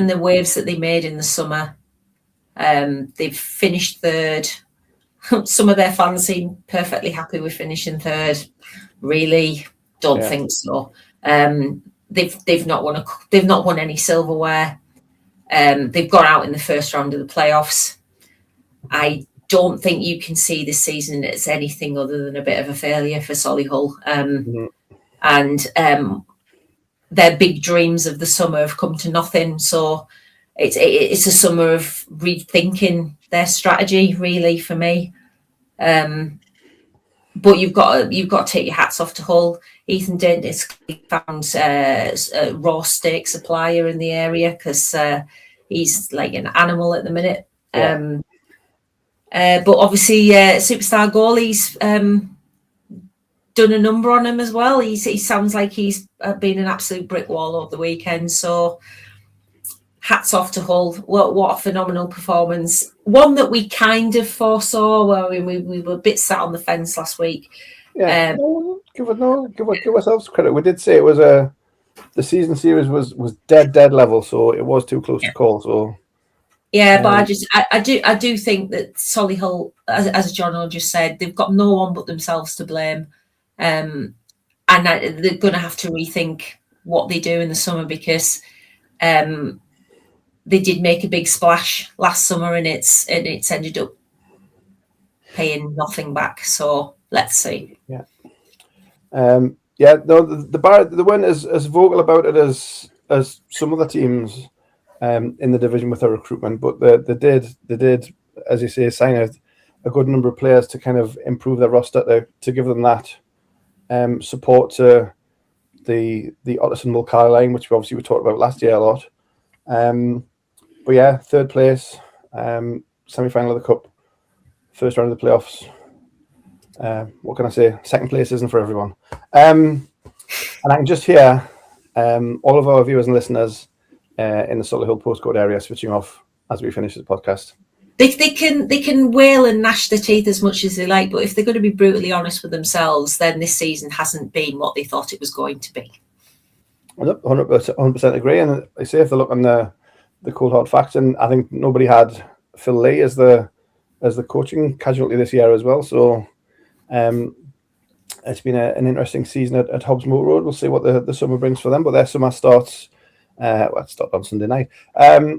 the waves that they made in the summer, they've finished third. Some of their fans seem perfectly happy with finishing third. Really, don't think so. They've not won any silverware. They've gone out in the first round of the playoffs. I don't think you can see this season as anything other than a bit of a failure for Solihull. And their big dreams of the summer have come to nothing. So it's a summer of rethinking their strategy, really, for me. But you've got to take your hats off to Hull. Ethan Dennis found a raw steak supplier in the area because he's like an animal at the minute. But obviously, superstar goalie's done a number on him as well. He sounds like he's been an absolute brick wall over the weekend. So hats off to Hull. What a phenomenal performance. One that we kind of foresaw. Well, we were a bit sat on the fence last week. Yeah, give ourselves credit. We did say it was the season series was dead level, so it was too close to call. So yeah, but I do think that Solihull, as Jono just said, they've got no one but themselves to blame, and they're going to have to rethink what they do in the summer because they did make a big splash last summer and it's ended up paying nothing back. So let's see. Yeah. No, they weren't as vocal about it as some other teams in the division with their recruitment, but they did, as you say, sign a good number of players to kind of improve their roster to give them that support to the Otterson-Mulcahy line, which we talked about last year a lot. But yeah, third place, semi-final of the cup, first round of the playoffs. What can I say? Second place isn't for everyone. And I can just hear all of our viewers and listeners in the Solihull postcode area switching off as we finish this podcast. They can wail and gnash their teeth as much as they like, but if they're going to be brutally honest with themselves, then this season hasn't been what they thought it was going to be. 100% agree. And I say if they look on the cold hard facts, and I think nobody had Phil Lee as the coaching casualty this year as well. So it's been an interesting season at Hobbs Moor Road. We'll see what the summer brings for them. But their summer starts. It stopped on Sunday night.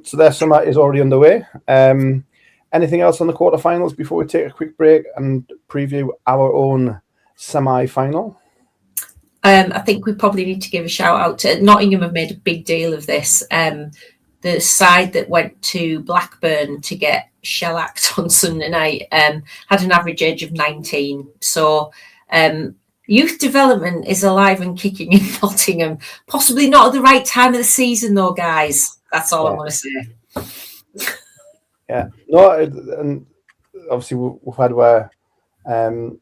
So their summer is already underway. Anything else on the quarterfinals before we take a quick break and preview our own semi-final? I think we probably need to give a shout out to Nottingham. Have made a big deal of this. The side that went to Blackburn to get shellacked on Sunday night had an average age of 19. So youth development is alive and kicking in Nottingham. Possibly not at the right time of the season, though, guys. That's all I want to say. Yeah, no, and obviously we've had where the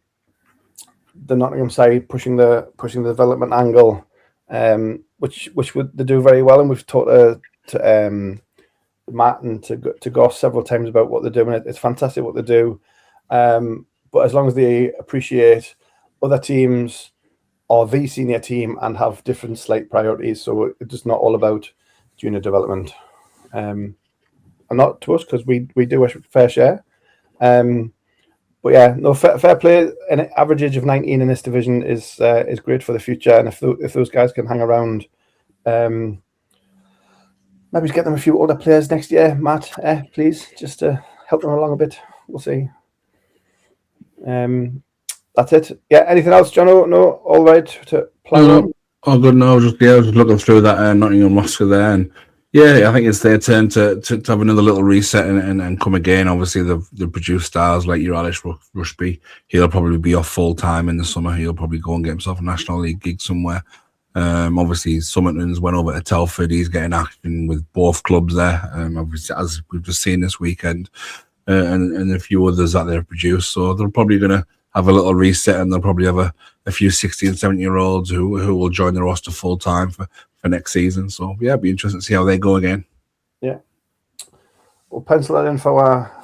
Nottingham side pushing the development angle, which they do very well, and we've talked to Matt and to Goss several times about what they're doing. It's fantastic what they do, but as long as they appreciate other teams or the senior team and have different slight priorities, so it's just not all about junior development. And not to us because we do a fair share. But yeah, no, fair play. An average age of 19 in this division is great for the future. And if those guys can hang around, maybe get them a few older players next year, Matt, please, just to help them along a bit. We'll see. That's it. Yeah, anything else, Jono? No, all right to plan on? Oh, good. No, I was just looking through that Nottingham roster there, and yeah, I think it's their turn to have another little reset and come again. Obviously, they've produced stars like your Alice Rushby. He'll probably be off full time in the summer. He'll probably go and get himself a National League gig somewhere. Obviously, Summerton's went over to Telford. He's getting action with both clubs there. Obviously, as we've just seen this weekend, and a few others that they've produced. So they're probably going to have a little reset, and they'll probably have a few 16, 17-year-olds who will join the roster full time for next season. So yeah, it'll be interesting to see how they go again. Yeah. We'll pencil that in for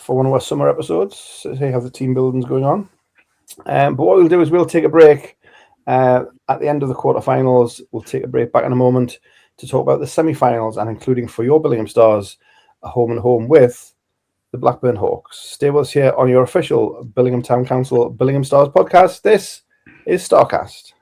one of our summer episodes to see how the team building's going on. But what we'll do is we'll take a break at the end of the quarterfinals. We'll take a break back in a moment to talk about the semi-finals, and including for your Billingham Stars, a home with the Blackburn Hawks. Stay with us here on your official Billingham Town Council Billingham Stars podcast. This is STARCAST.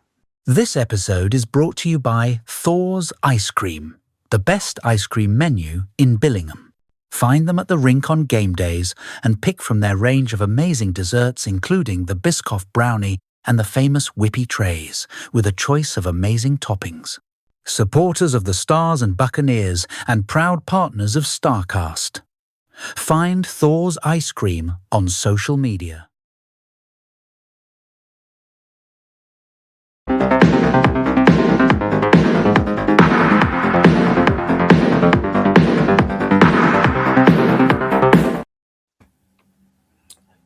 This episode is brought to you by Thor's Ice Cream, the best ice cream menu in Billingham. Find them at the rink on game days and pick from their range of amazing desserts, including the Biscoff brownie and the famous whippy trays, with a choice of amazing toppings. Supporters of the Stars and Buccaneers and proud partners of STARCAST. Find Thor's Ice Cream on social media.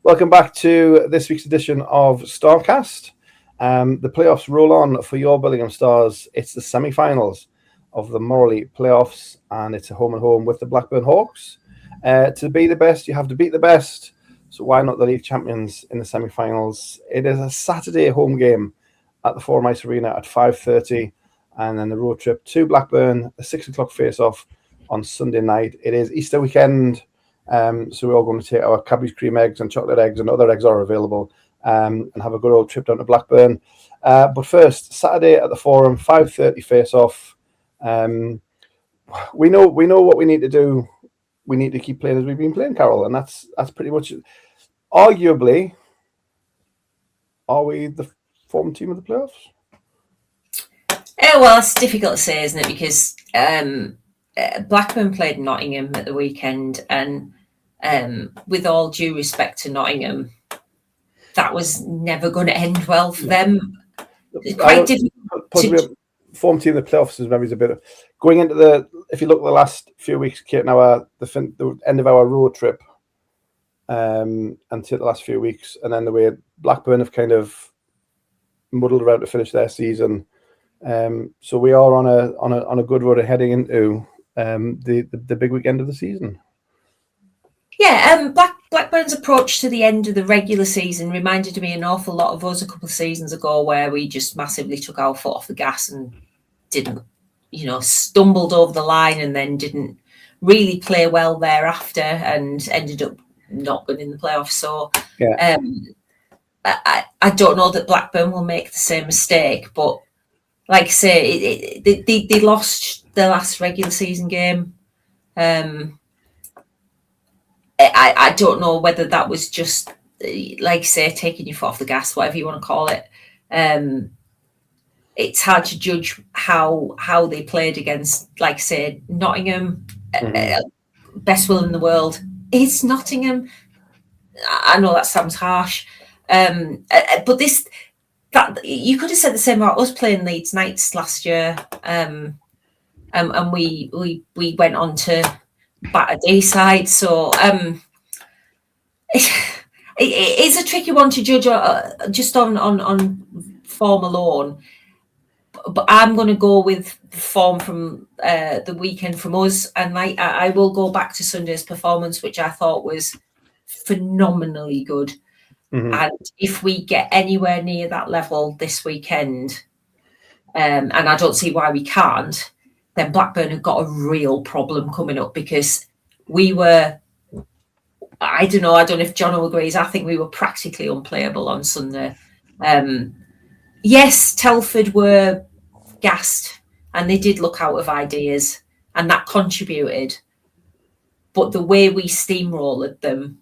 Welcome back to this week's edition of STARCAST. The playoffs roll on for your Billingham Stars. It's the semi-finals of the Morley playoffs, and it's a home with the Blackburn Hawks. To be the best, you have to beat the best. So why not the league champions in the semi-finals? It is a Saturday home game at the Forum Ice Arena at 5:30, and then the road trip to Blackburn, a 6 o'clock face-off on Sunday night. It is Easter weekend. So we're all going to take our Cadbury's cream eggs and chocolate eggs, and other eggs are available, and have a good old trip down to Blackburn. But first, Saturday at the Forum, 5:30 face-off. We know what we need to do. We need to keep playing as we've been playing, Carol, and that's pretty much it. Arguably, are we the form team of the playoffs? Well, it's difficult to say, isn't it? Because Blackburn played Nottingham at the weekend, and with all due respect to Nottingham, that was never going to end well for them. It's quite difficult. Form team of the playoffs is maybe a bit of going into the. If you look at the last few weeks, Kate, now the end of our road trip, until the last few weeks, and then the way Blackburn have kind of muddled around to finish their season. So we are on a good road heading into the big weekend of the season. Yeah, Blackburn's approach to the end of the regular season reminded me an awful lot of us a couple of seasons ago, where we just massively took our foot off the gas and didn't, stumbled over the line and then didn't really play well thereafter and ended up not winning the playoffs. So yeah. I don't know that Blackburn will make the same mistake, but like I say, they lost their last regular season game. I don't know whether that was just, like I say, taking your foot off the gas, whatever you want to call it. It's hard to judge how they played against, like I say, Nottingham. Best will in the world. It's Nottingham. I know that sounds harsh, but that you could have said the same about us playing Leeds Knights last year, and we went on to batter D-side. So it is a tricky one to judge just on form alone. But I'm going to go with form from the weekend from us, and I will go back to Sunday's performance, which I thought was phenomenally good. And if we get anywhere near that level this weekend, and I don't see why we can't, then Blackburn have got a real problem coming up, because we were, I don't know if Jono agrees, I think we were practically unplayable on Sunday. Yes, Telford were gassed and they did look out of ideas, and that contributed. But the way we steamrolled them,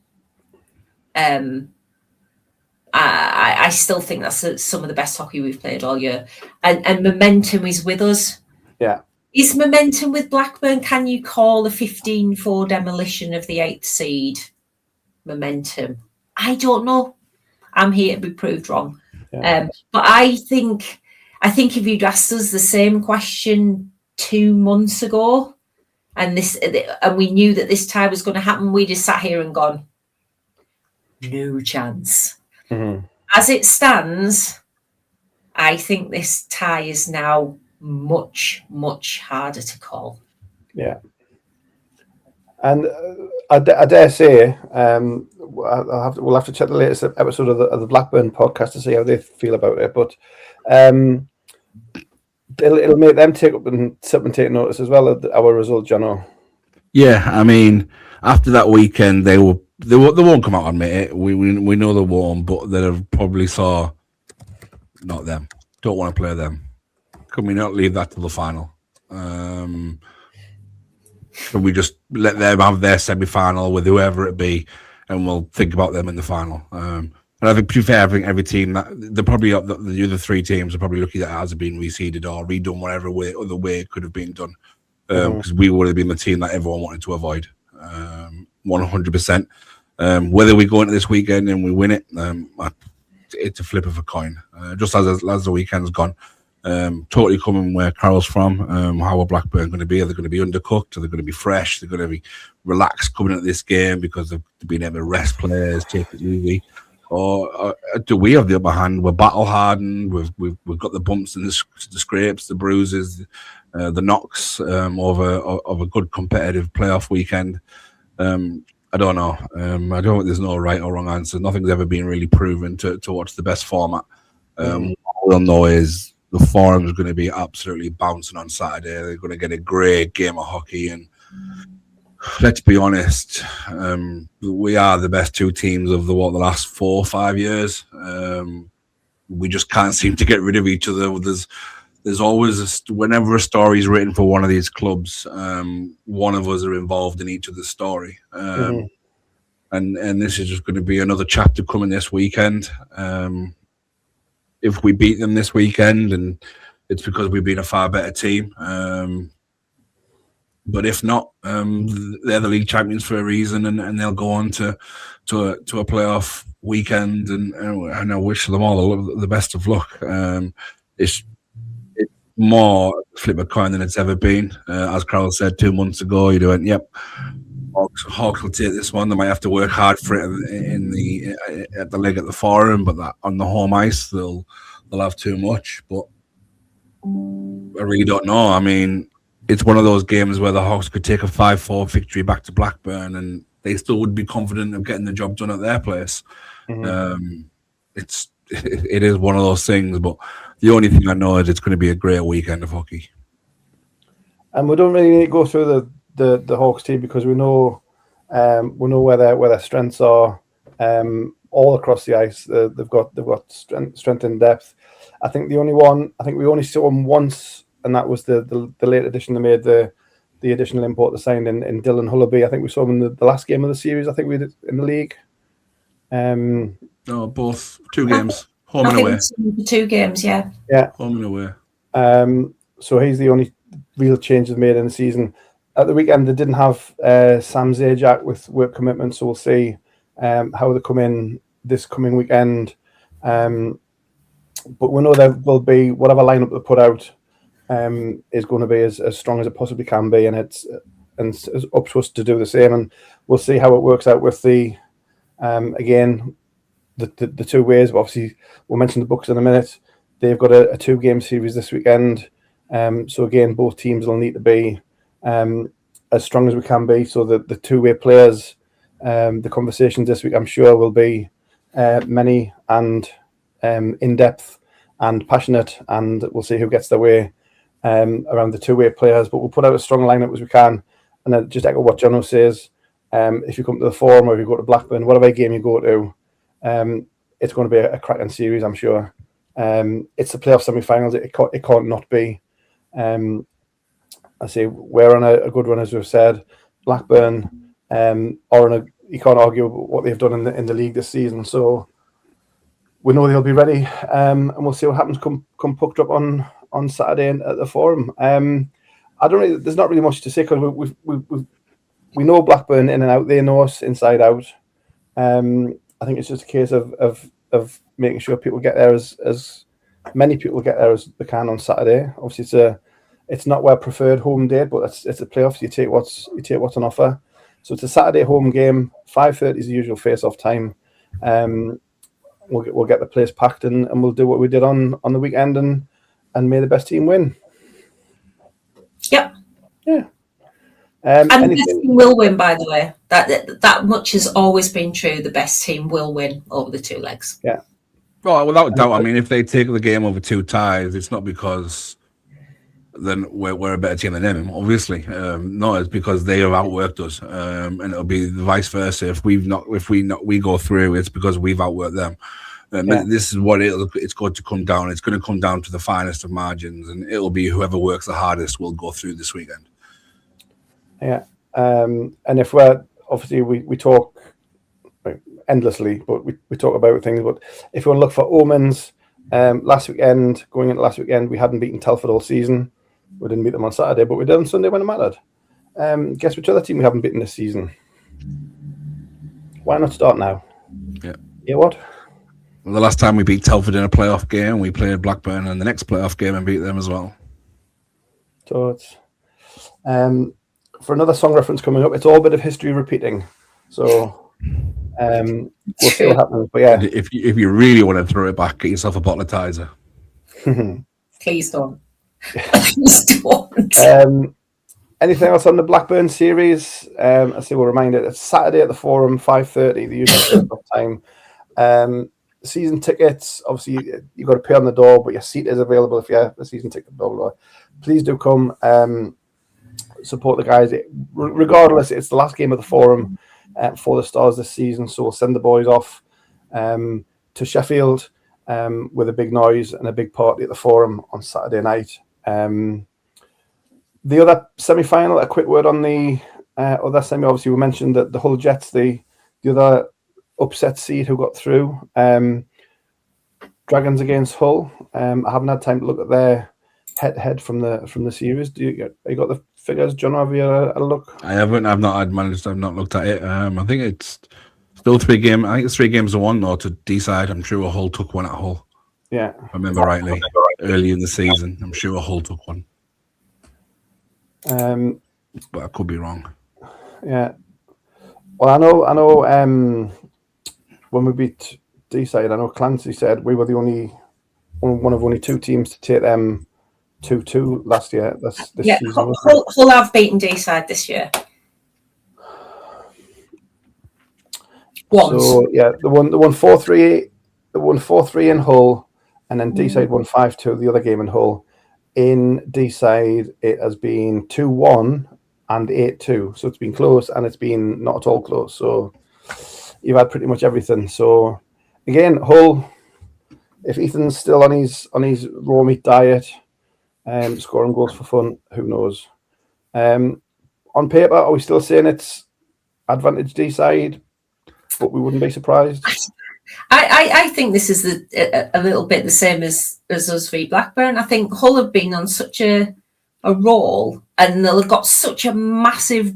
I still think that's some of the best hockey we've played all year. And momentum is with us. Yeah. Is momentum with Blackburn? Can you call the 15-4 demolition of the 8th seed momentum? I don't know. I'm here to be proved wrong. Yeah. But I think I think if you'd asked us the same question 2 months ago, and we knew that this tie was going to happen, we'd have sat here and gone, no chance. Mm-hmm. As it stands, I think this tie is now much, much harder to call. Yeah. And I dare say, we'll have to check the latest episode of the Blackburn podcast to see how they feel about it. But it'll make them take notice as well of our result, Jono. Yeah, I mean, after that weekend, they won't come out and admit it. We know they won't, but they'll probably saw not them. Don't want to play them. Can we not leave that to the final? Can we just let them have their semi-final with whoever it be, and we'll think about them in the final? And I think, to be fair, I think every team they're probably the other three teams are probably lucky that it hasn't been reseeded or redone whatever other way it could have been done, because we would have been the team that everyone wanted to avoid, 100%. Whether we go into this weekend and we win it, it's a flip of a coin. Just as the weekend's gone. Totally coming where Carol's from. How are Blackburn going to be? Are they going to be undercooked? Are they going to be fresh? They're going to be relaxed coming at this game because they've been able to rest players, take it easy. Or do we have the upper hand? We're battle hardened. We've got the bumps and the scrapes, the bruises, the knocks of a good competitive playoff weekend. I don't know. I don't think there's no right or wrong answer. Nothing's ever been really proven to what's the best format. All we'll know is the forum is going to be absolutely bouncing on Saturday. They're going to get a great game of hockey. And let's be honest, we are the best two teams of the last 4 or 5 years. We just can't seem to get rid of each other. There's always, whenever a story is written for one of these clubs, one of us are involved in each of the story. And this is just going to be another chapter coming this weekend. If we beat them this weekend, and it's because we've been a far better team. But if not, they're the league champions for a reason, and they'll go on to a playoff weekend. And I wish them all the best of luck. It's more flip a coin than it's ever been. As Carol said 2 months ago, you went, yep, Hawks will take this one. They might have to work hard for it at the leg at the Forum, but that on the home ice they'll have too much. But I really don't know. I mean, it's one of those games where the Hawks could take a 5-4 victory back to Blackburn, and they still would be confident of getting the job done at their place. It is one of those things, but the only thing I know is it's going to be a great weekend of hockey. And we don't really need to go through the Hawks team because we know where their strengths are all across the ice. They've got strength in depth. I think the only one, we only saw them once, and that was the late addition they made, the additional import they signed in Dylan Hullaby. I think we saw them in the last game of the series. I think we did in the league. No, both 2 games, home and away. 2 games, yeah. Home and away. So he's the only real change they've made in the season. At the weekend, they didn't have Sam Zajac with work commitments, so we'll see how they come in this coming weekend. But we know there will be whatever lineup they put out is going to be as strong as it possibly can be, and it's up to us to do the same. And we'll see how it works out with the again the 2 ways. But obviously, we'll mention the Bucks in a minute. They've got a 2-game series this weekend, so again, both teams will need to be as strong as we can be. So the 2-way players, the conversations this week, I'm sure, will be many and in depth and passionate, and we'll see who gets their way around the 2-way players. But we'll put out as strong a lineup as we can, and then just echo what Jono says. If you come to the Forum or if you go to Blackburn, whatever game you go to, it's going to be a cracking series, I'm sure. It's the playoff semi-finals. It can't not be. I say we're on a good run, as we've said. Blackburn you can't argue what they've done in the league this season. So we know they'll be ready, and we'll see what happens come puck drop on Saturday at the Forum. There's not really much to say because we know Blackburn in and out. They know us inside out. I think it's just a case of making sure people get there as many people get there as they can on Saturday. Obviously, it's not our preferred home date, but it's a playoffs. You take what's on offer. So it's a Saturday home game. 5:30 is the usual face-off time. We'll get the place packed and we'll do what we did on the weekend and may the best team win. Yep. Yeah. And the best team will win, by the way. That much has always been true. The best team will win over the two legs. Yeah. Well, without doubt. I mean, if they take the game over 2 ties, it's not because then we're a better team than them. Obviously, no, it's because they have outworked us, and it'll be the vice versa. If we go through, it's because we've outworked them. This is what it's going to come down. It's going to come down to the finest of margins, and it'll be whoever works the hardest will go through this weekend. Yeah, and if we're obviously we talk endlessly, but we talk about things. But if you want to look for omens, going into last weekend, we hadn't beaten Telford all season. We didn't beat them on Saturday, but we did on Sunday when it mattered. Guess which other team we haven't beaten this season? Why not start now? Yeah. Yeah, what? Well, the last time we beat Telford in a playoff game, we played Blackburn in the next playoff game and beat them as well. So it's for another song reference coming up. It's all a bit of history repeating. So we'll see what happens. But yeah, if you really want to throw it back, get yourself a bottle of Tizer. Please don't. Please don't. Anything else on the Blackburn series? I say we'll remind it. It's Saturday at the Forum, 5:30, the usual time. Season tickets, obviously you've got to pay on the door, but your seat is available if you have a season ticket. Blah, blah, blah. Please do come support the guys. Regardless, it's the last game of the Forum for the Stars this season, so we'll send the boys off to Sheffield with a big noise and a big party at the Forum on Saturday night. The other semi-final, a quick word on the other semi. Obviously, we mentioned that the Hull Jets, the other upset seed who got through. Dragons against Hull. I haven't had time to look at their head-to-head from the series. You got the figures, John? Have you had a look? I haven't. I've not looked at it. I think it's still 3 games. I think it's 3 games to 1 though to decide. I'm sure Hull took one at Hull. Yeah, if I remember rightly. Early in the season, I'm sure Hull took one. But I could be wrong. Yeah. Well, I know. When we beat D-side, I know Clancy said we were the one of only 2 teams to take them 2-2 last year. This season. Hull have beaten D-side this year. Once. So yeah, the one 4-3, the 4-3 in Hull, and then D-side won 5-2. The other game in Hull. In D-side, it has been 2-1 and 8-2. So it's been close, and it's been not at all close. So you've had pretty much everything. So again, Hull, if Ethan's still on his raw meat diet, scoring goals for fun, who knows? On paper, are we still saying it's advantage D-side, but we wouldn't be surprised? I think this is a little bit the same as us v Blackburn. I think Hull have been on such a roll, and they'll have got such a massive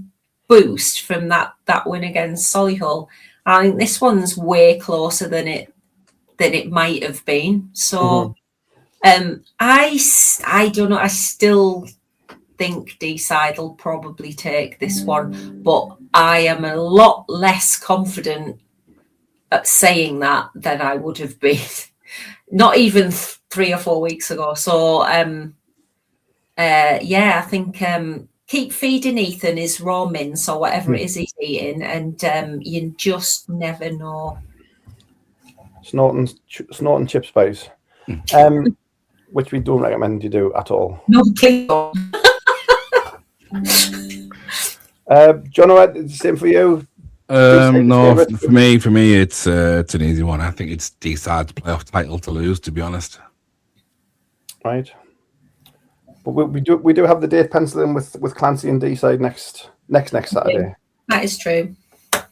boost from that win against Solihull. I think this one's way closer than it might have been. So I don't know. I still think D-side will probably take this one, but I am a lot less confident at saying that than I would have been not even 3 or 4 weeks ago. So I think keep feeding Ethan his raw mince or whatever it is he's eating, and you just never know. Snorting chip spice, which we don't recommend you do at all. No, please don't. Jono, same for you. No, for me, it's an easy one. I think it's D-side's playoff title to lose, to be honest. Right, but we do have the date penciled in with Clancy and D-side next Saturday. That is true.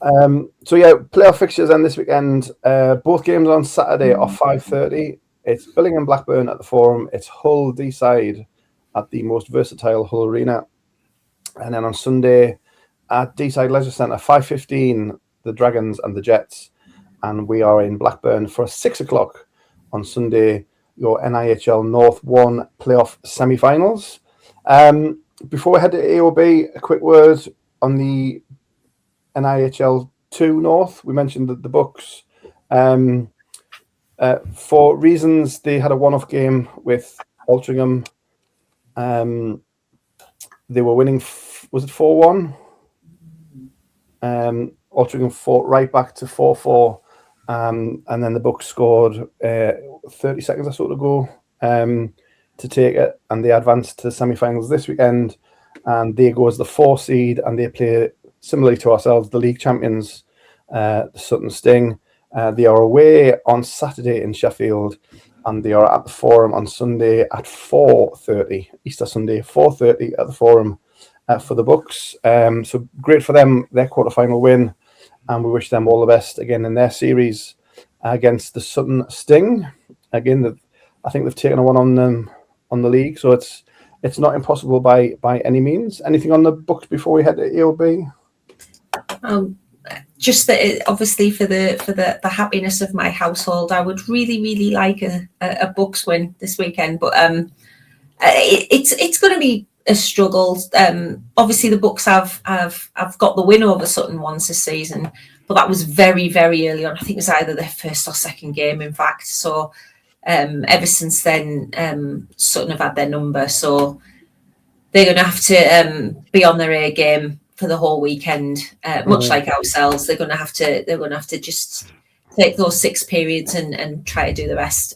So yeah, playoff fixtures end this weekend. Both games on Saturday are 5:30. It's Billingham Blackburn at the Forum. It's Hull D-side at the most versatile Hull Arena, and then on Sunday at D-side Leisure Centre, 5:15, the Dragons and the Jets, and we are in Blackburn for 6 o'clock on Sunday your NIHL North 1 playoff semi-finals. Before we head to AOB, a quick word on the NIHL 2 North. We mentioned that the Bucks, for reasons, they had a one-off game with Altrincham. They were winning, was it 4-1? Altrincham fought right back to 4-4, and then the Bucks scored 30 seconds or so to go to take it, and they advanced to the semi-finals this weekend, and they go as the 4 seed, and they play similarly to ourselves, the league champions, the Sutton Sting. They are away on Saturday in Sheffield, and they are at the Forum on Sunday at 4:30, Easter Sunday, 4:30 at the Forum for the Bucks. So great for them, their quarterfinal win, and we wish them all the best again in their series against the Sutton Sting. Again, I think they've taken a one on them on the league, so it's not impossible by any means. Anything on the Bucks before we head to AOB? Just that, obviously, for the happiness of my household, I would really like a Bucks win this weekend, but it's going to be a struggle. Obviously, the Bucks have got the win over Sutton once this season, but that was very early on. I think it was either their first or second game, in fact. So ever since then, Sutton have had their number, so they're going to have to be on their A game for the whole weekend, much like ourselves. They're going to have to just take those 6 periods and try to do the rest.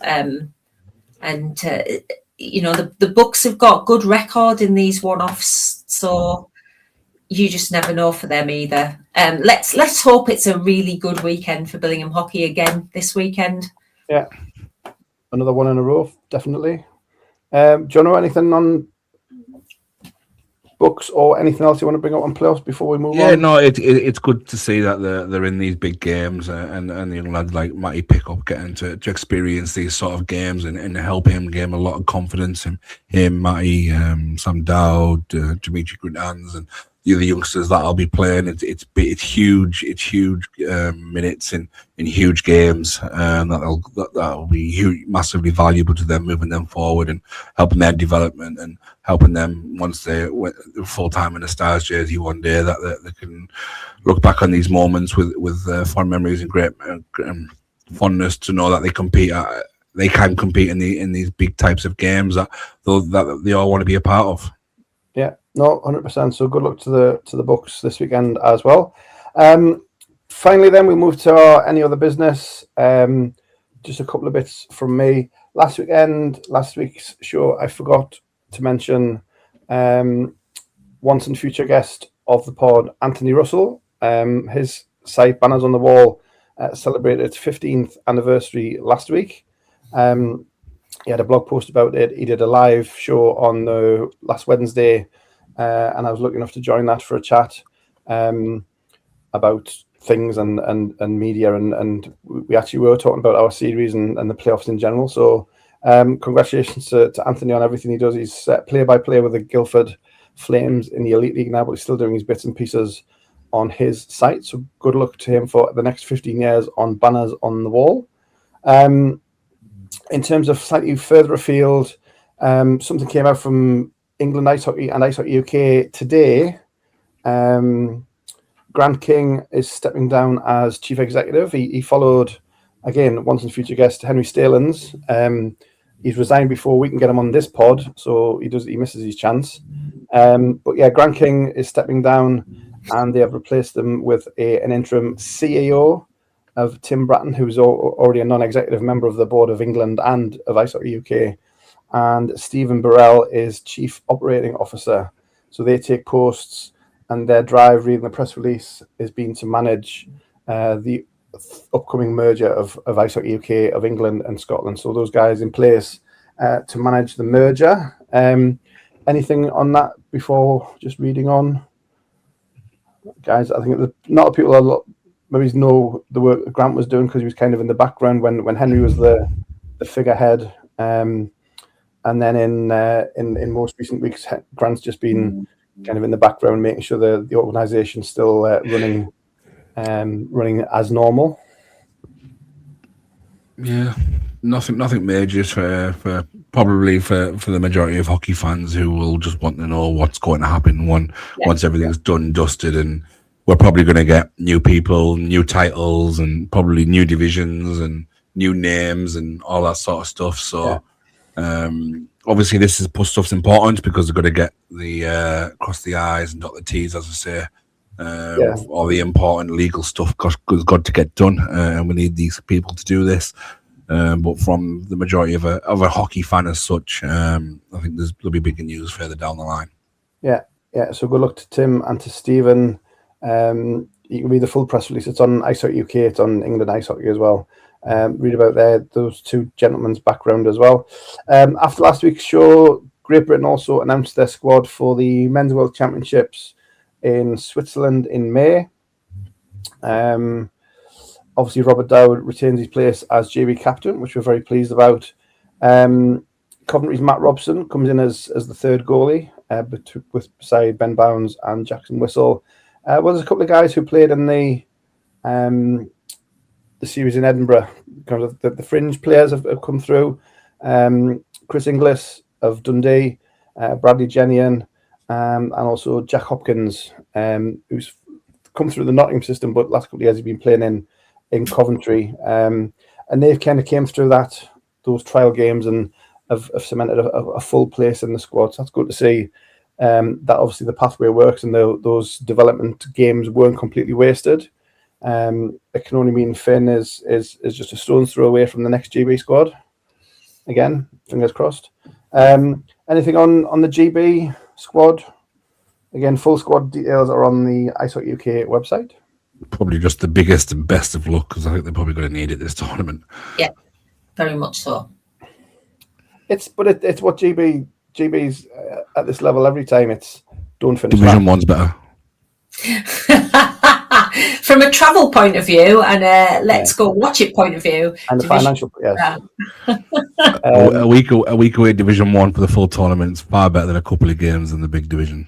The Bucks have got good record in these one-offs, so you just never know for them either. Let's hope it's a really good weekend for Billingham hockey again this weekend. Yeah, another one in a row, definitely. Jono, anything on Bucks or anything else you want to bring up on playoffs before we move on? Yeah, no, it's good to see that they're in these big games, and the young lads like Matty pick up getting to experience these sort of games and help him gain a lot of confidence. Him, Matty, Sam Dowd, Dimitri Grunans, and the other youngsters that I'll be playing. It's huge minutes in huge games, that'll be huge, massively valuable to them, moving them forward and helping their development and helping them once they're full time in a Stars jersey one day, that they can look back on these moments with fond memories and great fondness to know that they can compete in these big types of games that they all want to be a part of. Yeah, no, 100%. So good luck to the Bucks this weekend as well. Finally, then we move to our any other business. Just a couple of bits from me. Last week's show, I forgot to mention once and future guest of the pod, Anthony Russell. His site, Banners on the Wall, celebrated its 15th anniversary last week. He had a blog post about it. He did a live show on the last Wednesday, and I was lucky enough to join that for a chat about things and media, and we actually were talking about our series and the playoffs in general. So congratulations to Anthony on everything he does. He's play-by-play with the Guildford Flames in the Elite League now, but he's still doing his bits and pieces on his site. So good luck to him for the next 15 years on Banners on the Wall. In terms of slightly further afield, something came out from England Ice Hockey and Ice Hockey UK today. Grant King is stepping down as chief executive. He followed, again, once and future guest Henry Stalins. He's resigned before we can get him on this pod, so he misses his chance. But yeah, Grant King is stepping down, and they have replaced him with an interim CEO of Tim Bratton, who's already a non-executive member of the board of England and of Ice Hockey UK, and Stephen Burrell is chief operating officer. So they take posts, and their drive, reading the press release, is being to manage the upcoming merger of Ice Hockey UK, of England and Scotland. So those guys in place to manage the merger. Anything on that before just reading on? Guys, I think not a lot of people maybe know the work that Grant was doing, because he was kind of in the background when Henry was the figurehead. And then in most recent weeks, Grant's just been kind of in the background, making sure the organisation's still running as normal. Yeah, Nothing major for probably for the majority of hockey fans who will just want to know what's going to happen once everything's done and dusted, and we're probably going to get new people, new titles, and probably new divisions and new names and all that sort of stuff. So obviously this stuff's important because they're going to get the cross the I's and dot the T's, as I say. All the important legal stuff has got to get done, and we need these people to do this. But from the majority of a hockey fan as such, I think there'll be bigger news further down the line. Yeah. So good luck to Tim and to Stephen. You can read the full press release. It's on IHUK UK. It's on England Ice Hockey as well. Read about those two gentlemen's background as well. After last week's show, Great Britain also announced their squad for the Men's World Championships in Switzerland in May. Obviously, Robert Dowd retains his place as JB captain, which we're very pleased about. Coventry's Matt Robson comes in as the third goalie, beside Ben Bounds and Jackson Whistle. There's a couple of guys who played in the series in Edinburgh. Kind of the fringe players have come through. Chris Inglis of Dundee, Bradley Jennian, and also Jack Hopkins, who's come through the Nottingham system, but last couple of years he's been playing in Coventry, and they've kind of came through those trial games and have cemented a full place in the squad. So that's good to see. That obviously the pathway works, and those development games weren't completely wasted. It can only mean Finn is just a stone's throw away from the next GB squad. Again, fingers crossed. Anything on the GB squad? Again, full squad details are on the IHUK UK website. Probably just the biggest and best of luck, because I think they're probably going to need it this tournament. Yeah, very much so. It's what GB's at this level every time. It's don't finish. Division 1's better. From a travel point of view and a let's go watch it point of view, and the financial, yes. A week away, Division 1 for the full tournament is far better than a couple of games in the big division.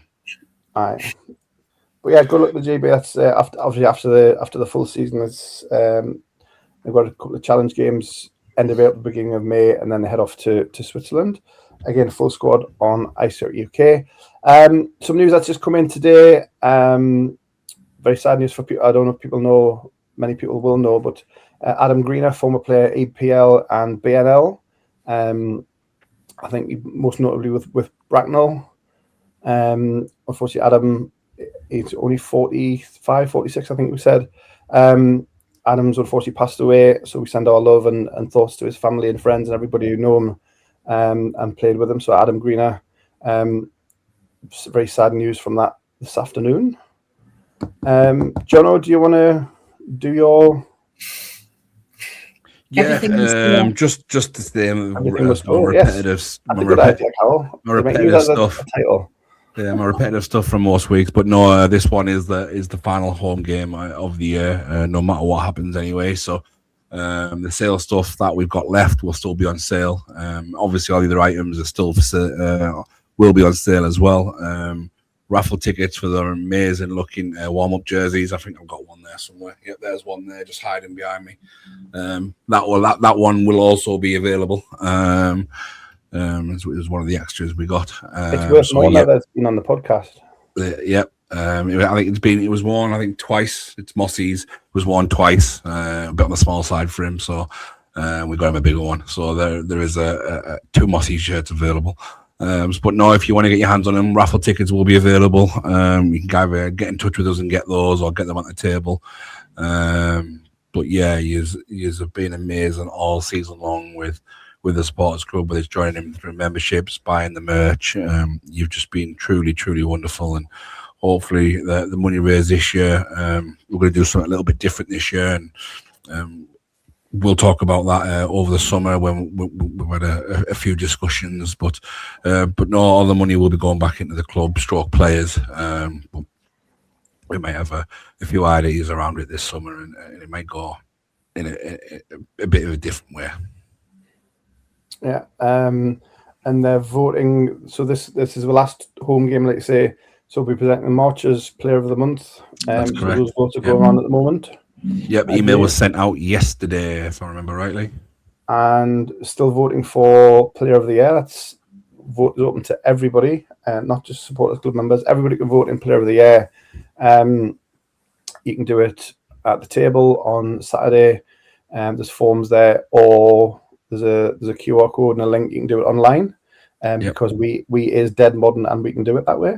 Aye. But yeah, good luck to GB. That's after the full season. It's they've got a couple of challenge games end of April, beginning of May, and then they head off to Switzerland. Again, full squad on IHUK UK. Some news that's just come in today. Very sad news for people. I don't know if people know. Many people will know, but Adam Greener, former player, EPL and BNL. I think most notably with Bracknell. Unfortunately, Adam, he's only 45, 46, I think we said. Adam's unfortunately passed away, so we send our love and thoughts to his family and friends and everybody who know him and played with him. So Adam Greener, very sad news from that this afternoon. Jono, do you want to do your... Yeah, just the same. Repetitive stuff. Yeah, my repetitive stuff from most weeks, but no, this one is the final home game of the year, no matter what happens anyway. So the sale stuff that we've got left will still be on sale. Obviously, all the other items are still will be on sale as well. Raffle tickets for the amazing looking warm-up jerseys. I think I've got one there somewhere. Yep, there's one there just hiding behind me. That one will also be available. It was one of the extras we got. It's worth knowing that it's been on the podcast. Yep. I think it was worn, I think, twice. It's Mossy's. It was worn twice, a bit on the small side for him. So we got him a bigger one. So there is two Mossy shirts available. But no, if you want to get your hands on them, raffle tickets will be available. You can either get in touch with us and get those, or get them on the table. But yeah, yous have been amazing all season long with the sports club, with us joining them through memberships, buying the merch. You've just been truly, truly wonderful, and hopefully the money raised this year, we're going to do something a little bit different this year, and we'll talk about that over the summer when we've had a few discussions. But no, all the money will be going back into the club, stroke players. But we might have a few ideas around it this summer, and it might go in a bit of a different way. Yeah, and they're voting. So this is the last home game, like you say. So we'll be presenting March as Player of the Month. That's correct. So those votes are going on at the moment. Yep, email was sent out yesterday, if I remember rightly. and still voting for Player of the Year. That's vote is open to everybody, not just supporters club members. Everybody can vote in Player of the Year. You can do it at the table on Saturday. There's forms there, or there's a QR code and a link. You can do it online, because we is dead modern and we can do it that way.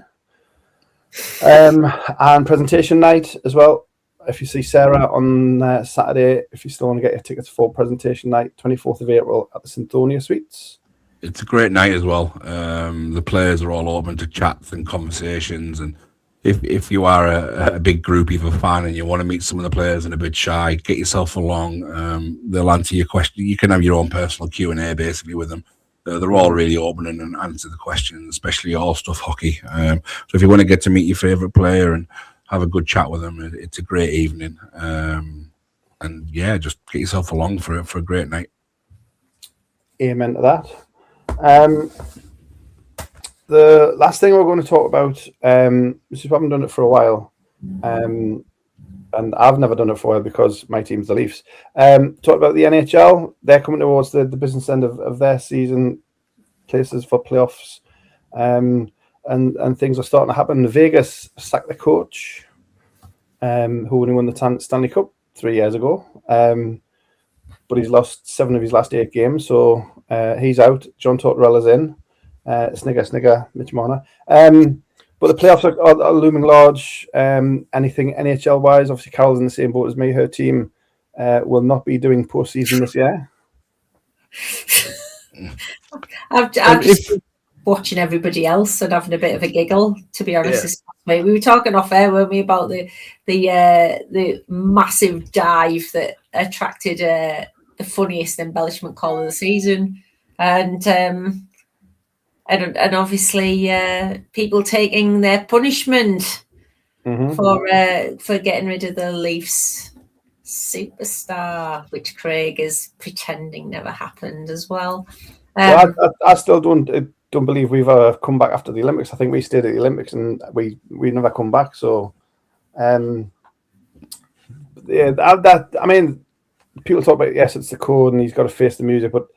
And presentation night as well. If you see Sarah on Saturday, if you still want to get your tickets for presentation night, 24th of April at the Synthonia Suites. It's a great night as well. The players are all open to chats and conversations, and if you are a big group of a fan and you want to meet some of the players and a bit shy, get yourself along. They'll answer your question. You can have your own personal Q&A basically with them. They're all really open and answer the questions, especially all stuff hockey. So if you want to get to meet your favourite player and have a good chat with them, it's a great evening. And yeah, just get yourself along for a great night. Amen to that. The last thing we're going to talk about, which we haven't done it for a while, and I've never done it for a while because my team's the Leafs. Talk about the NHL. They're coming towards the business end of their season, places for playoffs, and things are starting to happen. Vegas sacked the coach, who only won the Stanley Cup 3 years ago, but he's lost 7 of his last 8 games, so he's out. John Tortorella's in. Snigger, Mitch Marner. But the playoffs are looming large. Anything NHL-wise, obviously Carol's in the same boat as me. Her team will not be doing postseason this year. I've just been watching everybody else and having a bit of a giggle, to be honest. Yeah. We were talking off air, weren't we, about the massive dive that attracted the funniest embellishment call of the season, and obviously people taking their punishment for getting rid of the Leafs superstar, which Craig is pretending never happened as well. I still don't believe we've come back after the Olympics. I think we stayed at the Olympics and we never come back. So, I mean, people talk about, yes, it's the code and he's got to face the music, but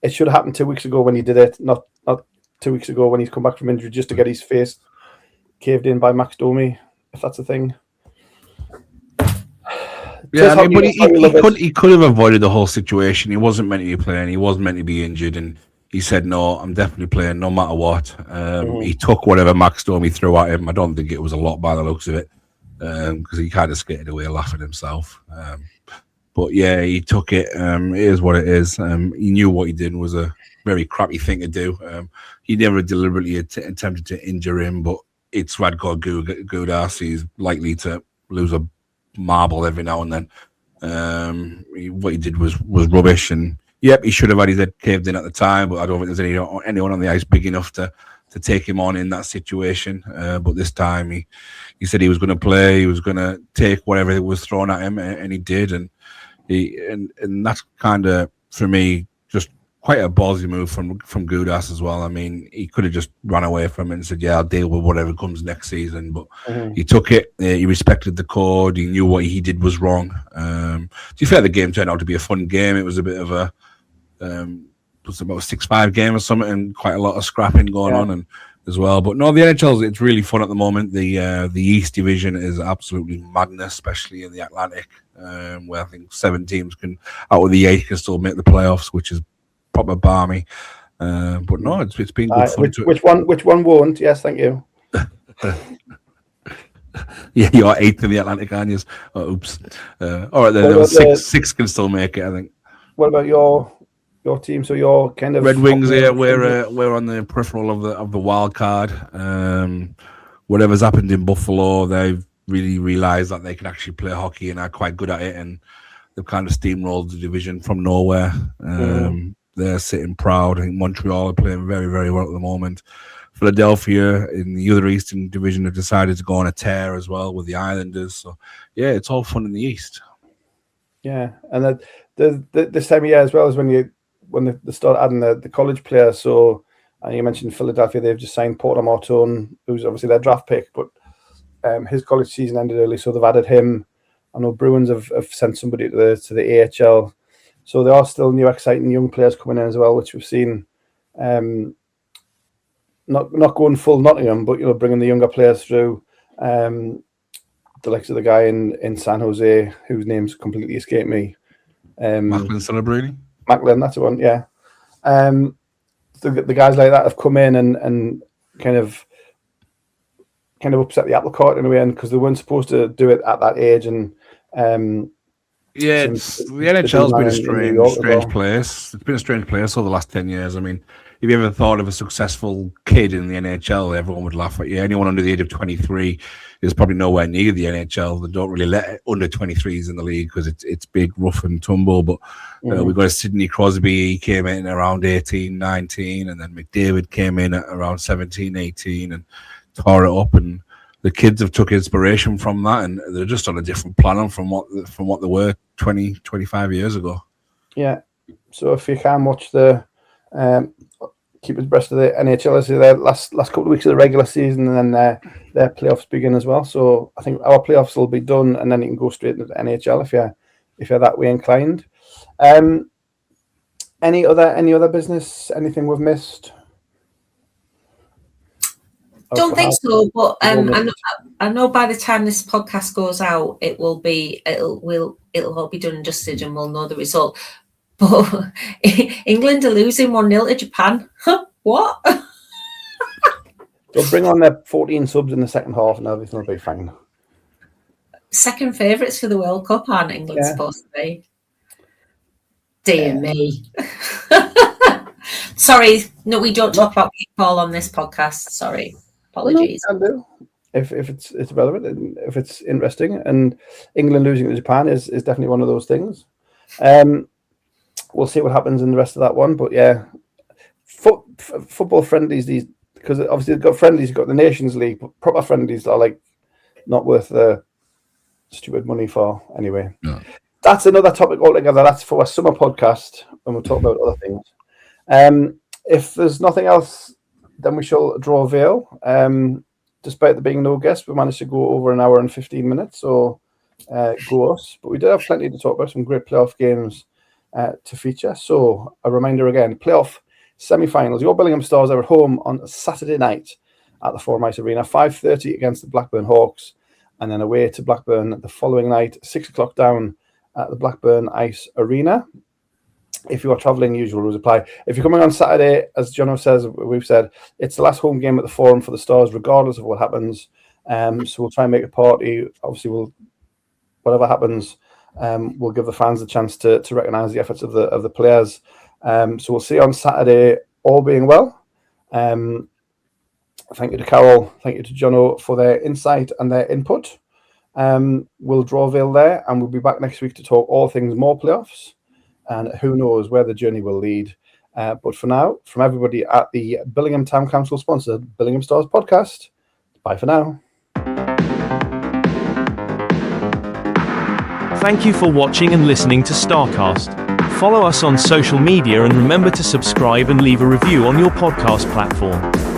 it should have happened 2 weeks ago when he did it, not 2 weeks ago when he's come back from injury just to get his face caved in by Max Domi, if that's a thing. Yeah, I mean, but he could have avoided the whole situation. He wasn't meant to be playing. He wasn't meant to be injured, and he said, "No, I'm definitely playing, no matter what." He took whatever Max Domi threw at him. I don't think it was a lot by the looks of it, because he kind of skated away laughing himself. But yeah, he took it. It is what it is. He knew what he did was a very crappy thing to do. He never deliberately attempted to injure him, but it's Radko Gudas. He's likely to lose a marble every now and then. What he did was rubbish, and yep, he should have had his head caved in at the time, but I don't think there's anyone on the ice big enough to take him on in that situation. But this time he said he was going to play, he was going to take whatever was thrown at him, and he did, and that's kind of, for me, just quite a ballsy move from Gudas as well. I mean, he could have just run away from it and said, yeah, I'll deal with whatever comes next season. But he took it. He respected the code. He knew what he did was wrong. To be fair, the game turned out to be a fun game. It was a bit of a was about a 6-5 game or something, and quite a lot of scrapping going on and as well. But no, the NHL, it's really fun at the moment. The East Division is absolutely madness, especially in the Atlantic, where I think 7 teams out of the 8 can still make the playoffs, which is proper balmy. But no, it's been good fun. Which one won't? Yes, thank you. Yeah, you're 8th in the Atlantic, aren't you? Oh, oops. All right, then six can still make it, I think. What about your team? So you're kind of Red Wings here. We're on the peripheral of the wild card. Whatever's happened in Buffalo, they've really realised that they can actually play hockey and are quite good at it, and they've kind of steamrolled the division from nowhere. They're sitting proud. I think Montreal are playing very, very well at the moment. Philadelphia in the other Eastern Division have decided to go on a tear as well with the Islanders. So yeah, it's all fun in the East. Yeah, and this time of year as well is when they start adding the college players. So you mentioned Philadelphia; they've just signed Porter Martone, who's obviously their draft pick, but his college season ended early, so they've added him. I know Bruins have sent somebody to the AHL. So there are still new, exciting young players coming in as well, which we've seen. Not going full Nottingham, but bringing the younger players through. The likes of the guy in San Jose, whose name's completely escaped me. Macklin celebrating. Macklin, that's the one. Yeah. The guys like that have come in and kind of upset the apple cart in a way, because they weren't supposed to do it at that age. And the NHL's been a strange place. It's been a strange place over the last 10 years. I mean, if you ever thought of a successful kid in the NHL, everyone would laugh at you. Anyone under the age of 23 is probably nowhere near the NHL. They don't really let under 23s in the league because it's big, rough and tumble. But we've got Sidney Crosby. He came in around 18, 19, and then McDavid came in at around 17, 18 and tore it up. And the kids have took inspiration from that, and they're just on a different planet from what they were 20, 25 years ago. Yeah. So if you can watch the keep abreast of the NHL as the last couple of weeks of the regular season, and then their playoffs begin as well. So I think our playoffs will be done, and then you can go straight into the NHL if you're that way inclined. Any other business? Anything we've missed? Don't think so, but I know by the time this podcast goes out, it'll all be done and dusted, and we'll know the result. But England are losing 1-0 to Japan. What? They'll bring on their 14 subs in the second half, and everything will be fine. Second favourites for the World Cup, aren't England supposed to be? Dear me. Sorry, no, we don't talk about football on this podcast. Sorry. Apologies. Well, no, if it's relevant and if it's interesting, and England losing to Japan is definitely one of those things. We'll see what happens in the rest of that one, but yeah, football friendlies because obviously they've got friendlies, you've got the Nations League, but proper friendlies are like not worth the stupid money for anyway. No. That's another topic altogether. That's for a summer podcast, and we'll talk about other things. If there's nothing else, then we shall draw a veil. Despite there being no guests, we managed to go over an hour and 15 minutes, so go us. But we did have plenty to talk about, some great playoff games to feature. So a reminder again, playoff semi-finals. Your Billingham Stars are at home on Saturday night at the Forum Ice Arena, 5:30 against the Blackburn Hawks, and then away to Blackburn the following night, 6 o'clock down at the Blackburn Ice Arena. If you are travelling, usual rules apply. If you're coming on Saturday, as Jono says, we've said, it's the last home game at the Forum for the Stars, regardless of what happens. So we'll try and make a party. Obviously, whatever happens, we'll give the fans a chance to recognise the efforts of the players. So we'll see you on Saturday, all being well. Thank you to Carol, thank you to Jono for their insight and their input. We'll draw a veil there, and we'll be back next week to talk all things more playoffs. And who knows where the journey will lead. But for now, from everybody at the Billingham Town Council sponsored Billingham Stars podcast, bye for now. Thank you for watching and listening to STARCAST. Follow us on social media and remember to subscribe and leave a review on your podcast platform.